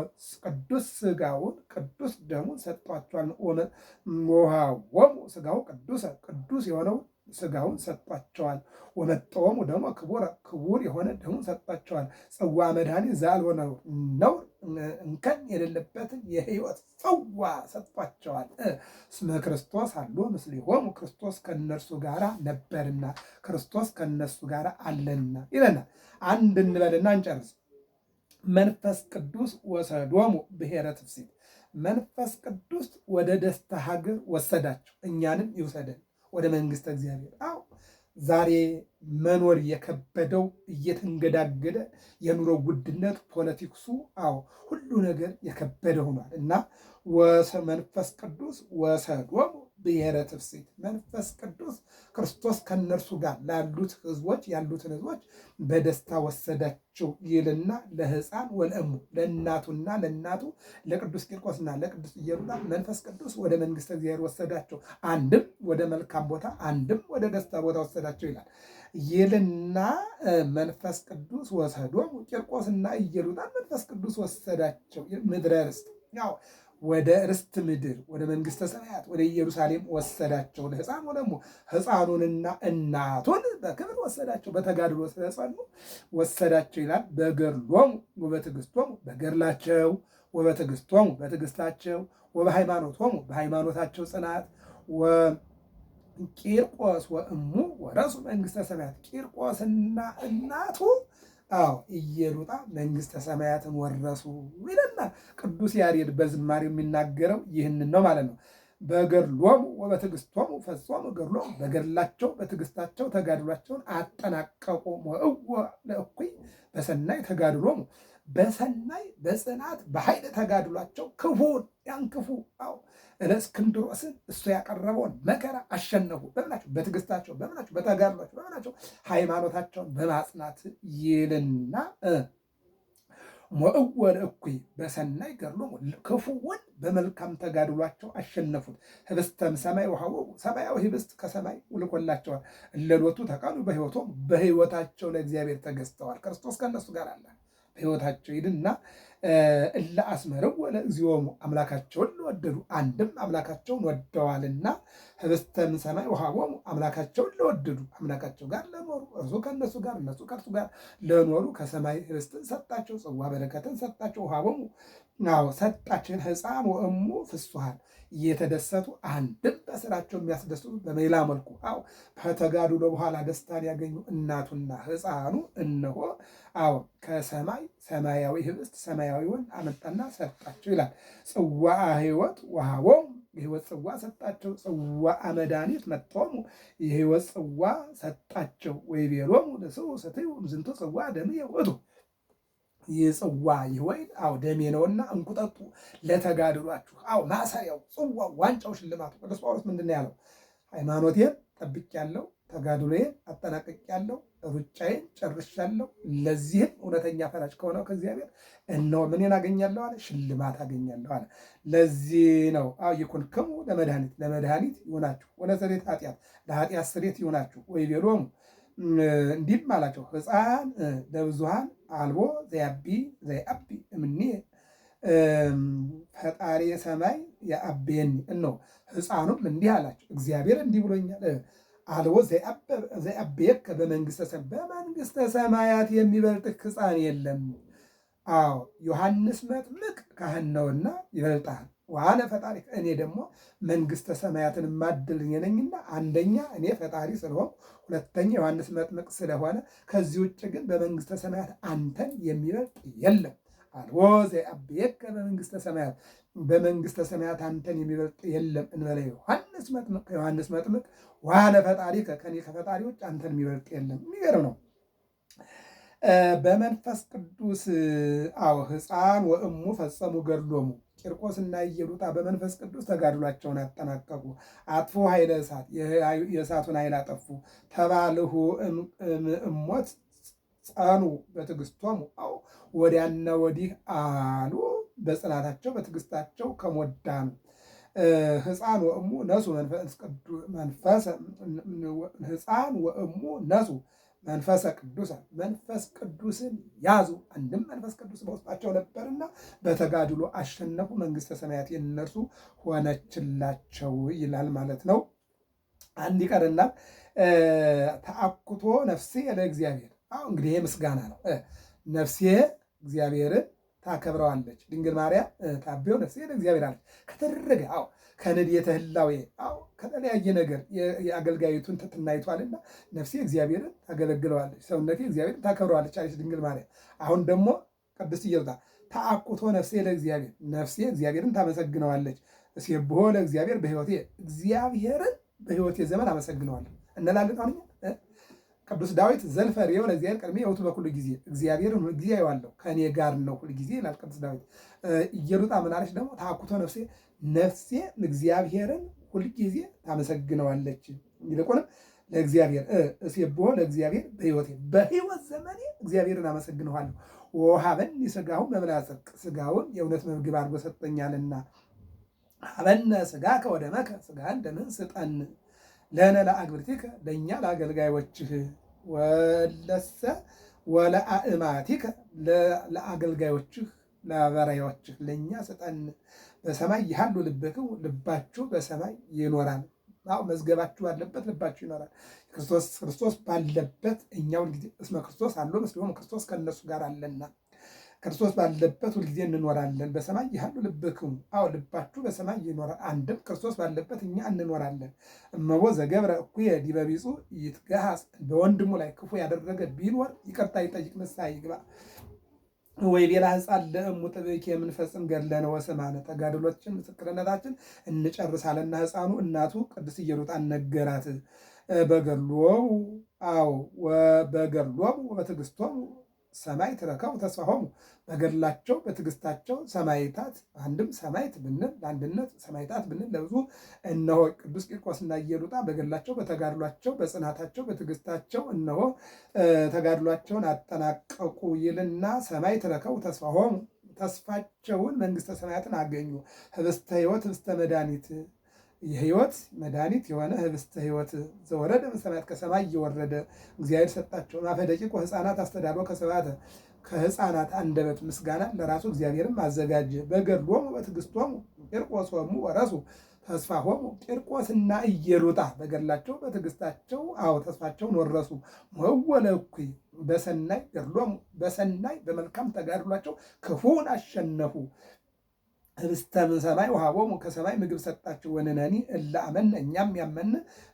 ቅዱስ ሥጋውን ቅዱስ ደሙን ሰጧቸዋል። ወውሃቦሙ ሥጋሁ ቅዱስ የሆነው ሥጋውን ሰጧቸዋል። ወመጠወሙ ደግሞ ክቡር የሆነ ደሙን ሰጧቸዋል። ጽዋ መድኃኒት ዘአልቦ ነውር እንከን የሌለበትን የሕይወት ጽዋ ሰጧቸዋል። እስመ ክርስቶስ አሎ ምስሌሆሙ ክርስቶስ ከእነርሱ ጋር ነበርና ክርስቶስ ከእነርሱ ጋር አለና ይለናል። አንድ እንበልና እንጨርስ። መንፈስ ቅዱስ ወሰዶሙ ብሔረ ትፍሥሕት መንፈስ ቅዱስ ወደ ደስታ ሀገር ወሰዳቸው፣ እኛንም ይውሰደን ወደ መንግሥተ እግዚአብሔር። አዎ ዛሬ መኖር የከበደው እየተንገዳገደ የኑሮ ውድነት ፖለቲክሱ፣ አዎ ሁሉ ነገር የከበደ ሆኗል እና መንፈስ ቅዱስ ወሰዶሙ ብሔረ ትፍሥሕት መንፈስ ቅዱስ ክርስቶስ ከእነርሱ ጋር ላሉት ሕዝቦች ያሉትን ሕዝቦች በደስታ ወሰዳቸው ይልና ለሕፃን ወለእሙ ለእናቱና ለእናቱ ለቅዱስ ቂርቆስና ለቅዱስ ኢየሉጣ መንፈስ ቅዱስ ወደ መንግሥተ እግዚአብሔር ወሰዳቸው። አንድም ወደ መልካም ቦታ፣ አንድም ወደ ደስታ ቦታ ወሰዳቸው ይላል ይልና መንፈስ ቅዱስ ወሰዶሙ ቂርቆስና ኢየሉጣን መንፈስ ቅዱስ ወሰዳቸው ምድረ ርስት ያው ወደ ርስት ምድር ወደ መንግሥተ ሰማያት ወደ ኢየሩሳሌም ወሰዳቸው። ለሕፃኑ ደግሞ ሕፃኑንና እናቱን በክብር ወሰዳቸው፣ በተጋድሎ ስለጸኑ ወሰዳቸው ይላል። በገድሎሙ ወበትዕግሥቶሙ በገድላቸው፣ ወበትዕግሥቶሙ በትዕግሥታቸው፣ ወበሃይማኖቶሙ በሃይማኖታቸው ጽናት ቂርቆስ ወእሙ ወረሱ መንግሥተ ሰማያት ቂርቆስና እናቱ አዎ ኢየሉጣ መንግሥተ ሰማያትን ወረሱ ይለናል ቅዱስ ያሬድ በዝማሬው የሚናገረው ይህንን ነው ማለት ነው። በገድሎሙ ወበትዕግሥቶሙ ፈጾሙ ገድሎሙ በገድላቸው በትዕግሥታቸው ተጋድሏቸውን አጠናቀቁ። ወእወ ለእኩይ በሰናይ ተጋድሎሙ በሰናይ በጽናት በኃይል ተጋድሏቸው ክፉን ያን ክፉ አዎ እለእስክንድሮስን እሱ ያቀረበውን መከራ አሸነፉ። በምናቸው በትዕግሥታቸው በምናቸው በተጋድሏቸው በምናቸው ሃይማኖታቸውን በማጽናት ይልና ወእወ ለእኩይ በሰናይ ገድሎሙ ክፉውን በመልካም ተጋድሏቸው አሸነፉት። ህብስተ ሰማይ ወሀቦሙ ሰማያዊ ህብስት ከሰማይ ልኮላቸዋል። እለሎቱ ተቃኑ በሕይወቶም በሕይወታቸው ለእግዚአብሔር ተገዝተዋል። ክርስቶስ ከእነሱ ጋር አለ በሕይወታቸው ይድና እለ አስመረው ለእግዚኦሙ አምላካቸውን ለወደዱ አንድም አምላካቸውን ወደዋልና ህብስተ ሰማይ ወሀቦሙ አምላካቸውን ለወደዱ አምላካቸው ጋር ለኖሩ እርሱ ከእነሱ ጋር እነሱ ከእርሱ ጋር ለኖሩ ከሰማይ ህብስትን ሰጣቸው፣ ጽዋ በረከትን ሰጣቸው። ወሀቦሙ አዎ ሰጣችን ሕፃን ወእሙ ፍስሐን እየተደሰቱ አንድም በስራቸው የሚያስደስቱ በሌላ መልኩ አዎ ከተጋድሎ በኋላ ደስታን ያገኙ እናቱና ሕፃኑ እነሆ አዎ ከሰማይ ሰማያዊ ህብስት ሰማያዊውን አመጣና ሰጣቸው ይላል። ጽዋ ሕይወት ወሀቦሙ የሕይወት ጽዋ ሰጣቸው። ጽዋ መድኃኒት መጥቶሙ የሕይወት ጽዋ ሰጣቸው። ወይቤሎሙ ለስኡ ሰትዩ እምዝንቱ ጽዋ ደምየ ውእቱ ይህ ጽዋ ይህ ወይን አዎ ደሜ ነውና እንኩ ጠጡ ለተጋድሏችሁ። አዎ ማሰሪያው ጽዋው ዋንጫው ሽልማቱ። ቅዱስ ጳውሎስ ምንድን ነው ያለው? ሃይማኖቴን ጠብቄያለሁ፣ ተጋድሎዬን አጠናቅቄያለሁ፣ ሩጫዬን ጨርሻለሁ። ለዚህም እውነተኛ ፈራጅ ከሆነው ከእግዚአብሔር እነሆ ምንን አገኛለሁ አለ? ሽልማት አገኛለሁ አለ። ለዚህ ነው አዎ ይኩንክሙ ለመድኃኒት ለመድኃኒት ይሆናችሁ ወለስርየተ ኃጢአት ለኃጢአት ስርየት ይሆናችሁ። ወይቤሎሙ እንዲህም አላቸው ሕፃን ለብዙሃን አልቦ ዘያቢ እምኔ ፈጣሪ ሰማይ የአቤኒ እነሆ ሕፃኑም እንዲህ አላቸው እግዚአብሔር እንዲህ ብሎኛል አልቦ ዘያቤከ በመንግሥተ ሰማያት የሚበልጥህ ሕፃን የለም። አዎ ዮሐንስ መጥምቅ ካህን ነውና ይበልጣል። ዋነ ፈጣሪ እኔ ደግሞ መንግስተ ሰማያትን ማድል እኔ ነኝና አንደኛ እኔ ፈጣሪ ስለሆንኩ፣ ሁለተኛ ዮሐንስ መጥምቅ ስለሆነ ከዚህ ውጭ ግን በመንግስተ ሰማያት አንተን የሚበልጥ የለም። አልቦ ዘአብየከ በመንግስተ ሰማያት በመንግስተ ሰማያት አንተን የሚበልጥ የለም እንበለ ዮሐንስ መጥምቅ ዮሐንስ መጥምቅ ዋነ ፈጣሪ ከኔ ከፈጣሪ ውጭ አንተን የሚበልጥ የለም። የሚገርም ነው። በመንፈስ ቅዱስ አዎ ሕፃን ወእሙ ፈጸሙ ገድሎሙ ቂርቆስና ኢየሉጣ በመንፈስ ቅዱስ ተጋድሏቸውን አጠናቀቁ። አጥፎ ኃይለ እሳት የእሳቱን ኃይል አጠፉ። ተባልሁ እሞት ጸኑ በትዕግስቶሙ አዎ ወዲያና ወዲህ አሉ በጽናታቸው በትዕግስታቸው ከሞት ዳኑ። ሕፃን ወእሙ ነሱ ሕፃን ወእሙ ነሱ መንፈሰ ቅዱስ መንፈስ ቅዱስን ያዙ። አንድም መንፈስ ቅዱስ በውስጣቸው ነበርና በተጋድሎ አሸነፉ። መንግስተ ሰማያት የእነርሱ ሆነችላቸው ይላል ማለት ነው። አንድ ይቀርናል። ተአኩቶ ነፍሴ ለእግዚአብሔር። እንግዲህ ይሄ ምስጋና ነው። ነፍሴ እግዚአብሔርን ታከብረዋለች። ድንግል ማርያም ታቤው ነፍሴ ለእግዚአብሔር አለች። ከተደረገ ከንድየተ ህላዌ ከተለያየ ነገር የአገልጋይቱን ትትናይቷልና ነፍሴ እግዚአብሔርን ታገለግለዋለች፣ ሰውነቴ እግዚአብሔርን ታከብረዋለች አለች ድንግል ማርያም። አሁን ደግሞ ቅድስት ኢየሉጣ ተአኩቶ ነፍሴ ለእግዚአብሔር፣ ነፍሴ እግዚአብሔርን ታመሰግነዋለች። እሴብሖ ለእግዚአብሔር በሕይወቴ፣ እግዚአብሔርን በሕይወቴ ዘመን አመሰግነዋለሁ እንላለን። አሁን ቅዱስ ዳዊት ዘልፈሬው ለእግዚአብሔር ቅድሜ የውቱ በኩሉ ጊዜ፣ እግዚአብሔርን ሁልጊዜ አየዋለሁ ከእኔ ጋር ነው ሁልጊዜ ይላል ቅዱስ ዳዊት። ኢየሉጣ ምን አለች ደግሞ? ተአኩቶ ነፍሴ፣ ነፍሴ እግዚአብሔርን ሁልጊዜ ታመሰግነዋለች። ይልቁንም ለእግዚአብሔር እሴብሖ ለእግዚአብሔር በሕይወቴ፣ በሕይወት ዘመኔ እግዚአብሔርን አመሰግነዋለሁ። ወሀበኒ ሥጋሁ መብልዐ ጽድቅ፣ ሥጋውን የእውነት ምግብ አድርጎ ሰጠኛልና። ሀበነ ሥጋከ ወደመከ፣ ሥጋህን ደምህን ስጠን ለነ ለአግብርቲከ፣ ለእኛ ለአገልጋዮችህ፣ ወለሰ ወለአእማቲከ፣ ለአገልጋዮችህ ለባሪያዎችህ ለእኛ ስጠን። በሰማይ ይሃሉ ልብክሙ፣ ልባችሁ በሰማይ ይኖራል። መዝገባችሁ ባለበት ልባችሁ ይኖራል። ክርስቶስ ባለበት እኛ ሁልጊዜ እስመ ክርስቶስ አሎ ምስሌሆሙ፣ ክርስቶስ ከእነሱ ጋር አለና ክርስቶስ ባለበት ሁልጊዜ እንኖራለን። በሰማይ ይሃሉ ልብክሙ፣ ልባችሁ በሰማይ ይኖራል። አንድም ክርስቶስ ባለበት እኛ እንኖራለን። እመቦ ዘገብረ እኩየ ዲበ ቢጹ ይትገሃስ፣ በወንድሙ ላይ ክፉ ያደረገ ቢኖር ይቅርታ ይጠይቅ፣ ንስሐ ይግባ። ወይ ሌላ ሕፃን ለእሙ ጥብቅ የምንፈጽም ገድለነ ወስማነ፣ ተጋድሎችን ምስክርነታችን እንጨርሳለና ሕፃኑ እናቱ ቅድስት ኢየሉጣን ነገራት። በገድሎሙ በገድሎሙ በትዕግስቶሙ ሰማይ ትረከቡ ተስፋሆሙ፣ በገድላቸው በትዕግስታቸው ሰማይታት፣ አንድም ሰማይት ብንል ለአንድነት ሰማይታት ብንል ለብዙ። እነሆ ቅዱስ ቂርቆስና ኢየሉጣ በገድላቸው በተጋድሏቸው በጽናታቸው በትዕግስታቸው እነሆ ተጋድሏቸውን አጠናቀቁ ይልና ሰማይ ትረከቡ ተስፋሆሙ፣ ተስፋቸውን መንግስተ ሰማያትን አገኙ። ህብስተ ሕይወት ህብስተ መድኃኒት፣ የህይወት መድኃኒት የሆነ ህብስተ ሕይወት ዘወረደ በሰማያት፣ ከሰማይ እየወረደ እግዚአብሔር ሰጣቸው። ማፈ ደቂቁ ሕፃናት አስተዳድሮ ከሰባተ፣ ከሕፃናት አንደበት ምስጋና ለራሱ እግዚአብሔርም አዘጋጀ። በገድሎሙ በትዕግስቶሙ ቂርቆሶሙ ወረሱ ተስፋሆሙ፣ ቂርቆስና ኢየሉጣ በገድላቸው በትዕግስታቸው ተስፋቸውን ወረሱ። መወለ እኩይ በሰናይ ገድሎሙ፣ በሰናይ በመልካም ተጋድሏቸው ክፉን አሸነፉ። ህብስተ እምሰማይ ወሀቦሙ፣ ከሰማይ ምግብ ሰጣቸው። ወንነኒ እለ አመነ፣ እኛም ያመን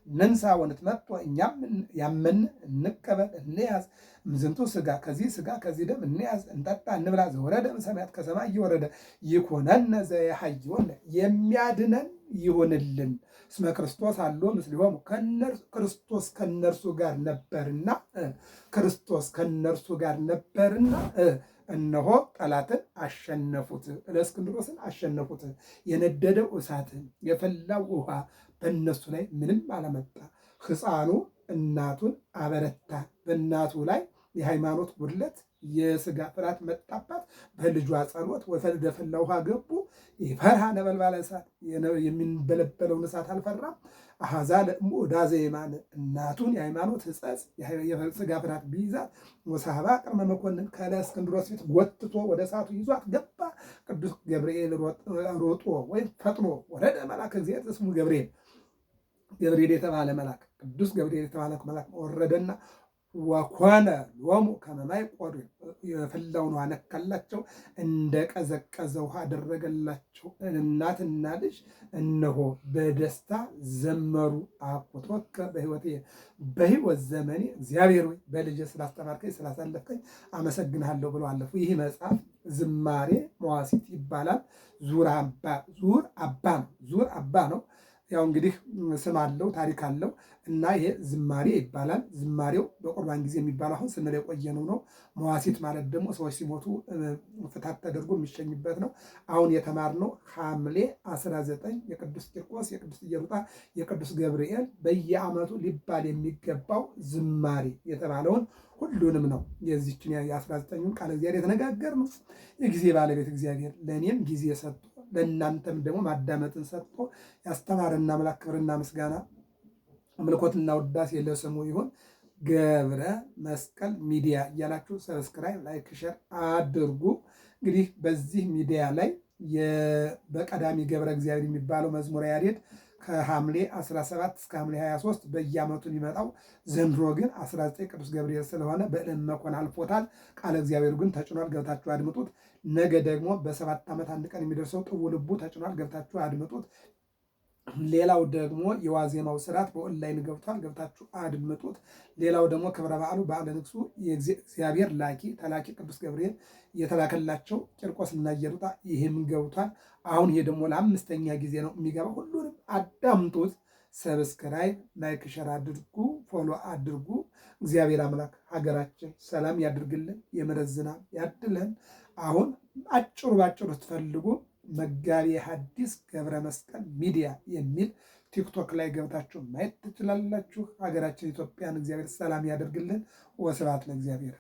ንንሳ ወንትመጦ፣ እኛም ያመን እንቀበል እንያዝ። እምዝንቱ ስጋ፣ ከዚህ ስጋ ከዚህ ደም እንያዝ እንጠጣ እንብላ። ዘወረደ እምሰማያት፣ ከሰማይ እየወረደ ይኩነነ ዘየሐይወነ፣ የሚያድነን ይሁንልን። እስመ ክርስቶስ አሎ ምስሌሆሙ፣ ክርስቶስ ከነርሱ ጋር ነበርና፣ ክርስቶስ ከነርሱ ጋር ነበርና እነሆ ጠላትን አሸነፉት፣ እለእስክንድሮስን አሸነፉት። የነደደው እሳትን የፈላው ውሃ በእነሱ ላይ ምንም አላመጣ። ሕፃኑ እናቱን አበረታ። በእናቱ ላይ የሃይማኖት ጉድለት የስጋ ፍርሃት መጣባት። በልጇ ጸሎት ወደ ፈላ ውሃ ገቡ። ይፈርሃ ነበልባለ እሳት፣ የሚንበለበለውን እሳት አልፈራም። አሐዛ ለእሙ ዳዘ የማነ፣ እናቱን የሃይማኖት ሕጸጽ የስጋ ፍርሃት ቢይዛት። ወሳባ ቅድመ መኮንን፣ ከእስክንድሮስ ፊት ጎትቶ ወደ እሳቱ ይዟት ገባ። ቅዱስ ገብርኤል ሮጦ ወይም ፈጥኖ ወረደ። መልአከ እግዚአብሔር ስሙ ገብርኤል የተባለ መልአክ፣ ቅዱስ ገብርኤል የተባለ መልአክ ወረደና ወኮነ ሎሙ ከመ ማይ ቆዱን የፈላውን ውሃ ነካላቸው፣ እንደ ቀዘቀዘ ውሃ አደረገላቸው። እናትና ልጅ እነሆ በደስታ ዘመሩ። አኩቶከ በሕይወት ዘመኔ እግዚአብሔር ሆይ በልጅ ስላስተማርከኝ ስላሳለፍከኝ አመሰግንሃለሁ ብለው አለፉ። ይህ መጽሐፍ ዝማሬ መዋሥዕት ይባላል። ዙር አባ ነው። ያው እንግዲህ ስም አለው ታሪክ አለው እና ይሄ ዝማሬ ይባላል። ዝማሬው በቁርባን ጊዜ የሚባለው አሁን ስንል የቆየነው ነው። መዋሥዕት ማለት ደግሞ ሰዎች ሲሞቱ ፍታት ተደርጎ የሚሸኝበት ነው። አሁን የተማርነው ሐምሌ 19 የቅዱስ ቂርቆስ፣ የቅዱስ ኢየሉጣ፣ የቅዱስ ገብርኤል በየዓመቱ ሊባል የሚገባው ዝማሬ የተባለውን ሁሉንም ነው። የዚችን የ19ኙን ቃለ እግዚአብሔር የተነጋገርነው የጊዜ ባለቤት እግዚአብሔር ለእኔም ጊዜ ሰጥቶ ለእናንተም ደግሞ ማዳመጥን ሰጥቶ ያስተማረና አምላክ ክብርና ምስጋና አምልኮትና ውዳሴ ለስሙ ይሁን። ገብረ መስቀል ሚዲያ እያላችሁ ሰብስክራይብ፣ ላይክ፣ ሸር አድርጉ። እንግዲህ በዚህ ሚዲያ ላይ በቀዳሚ ገብረ እግዚአብሔር የሚባለው መዝሙረ ያሬድ ከሐምሌ 17 እስከ ሐምሌ 23 በየዓመቱ የሚመጣው ዘንድሮ ግን 19 ቅዱስ ገብርኤል ስለሆነ በዕለተ መኮን አልፎታል። ቃለ እግዚአብሔሩ ግን ተጭኗል፣ ገብታችሁ አድምጡት። ነገ ደግሞ በ7 ዓመት አንድ ቀን የሚደርሰው ጥው ልቡ ተጭኗል፣ ገብታችሁ አድምጡት። ሌላው ደግሞ የዋዜማው ስርዓት በኦንላይን ገብቷል፣ ገብታችሁ አድምጡት። ሌላው ደግሞ ክብረ በዓሉ በዓለ ንግሡ የእግዚአብሔር ተላኪ ቅዱስ ገብርኤል የተላከላቸው ቂርቆስና ኢየሉጣ ይህም ገብቷል። አሁን ይሄ ደግሞ ለ5ኛ ጊዜ ነው የሚገባው። ሁሉንም አዳምጡት። ሰብስክራይብ፣ ላይክ፣ ሸር አድርጉ፣ ፎሎ አድርጉ። እግዚአብሔር አምላክ ሀገራችን ሰላም ያድርግልን፣ የምሕረት ዝናብ ያድለን። አሁን ባጭሩ ስትፈልጉ መጋቤ ሐዲስ ገብረ መስቀል ሚዲያ የሚል ቲክቶክ ላይ ገብታችሁ ማየት ትችላላችሁ። ሀገራችን ኢትዮጵያን እግዚአብሔር ሰላም ያደርግልን። ወስብሐት ለእግዚአብሔር።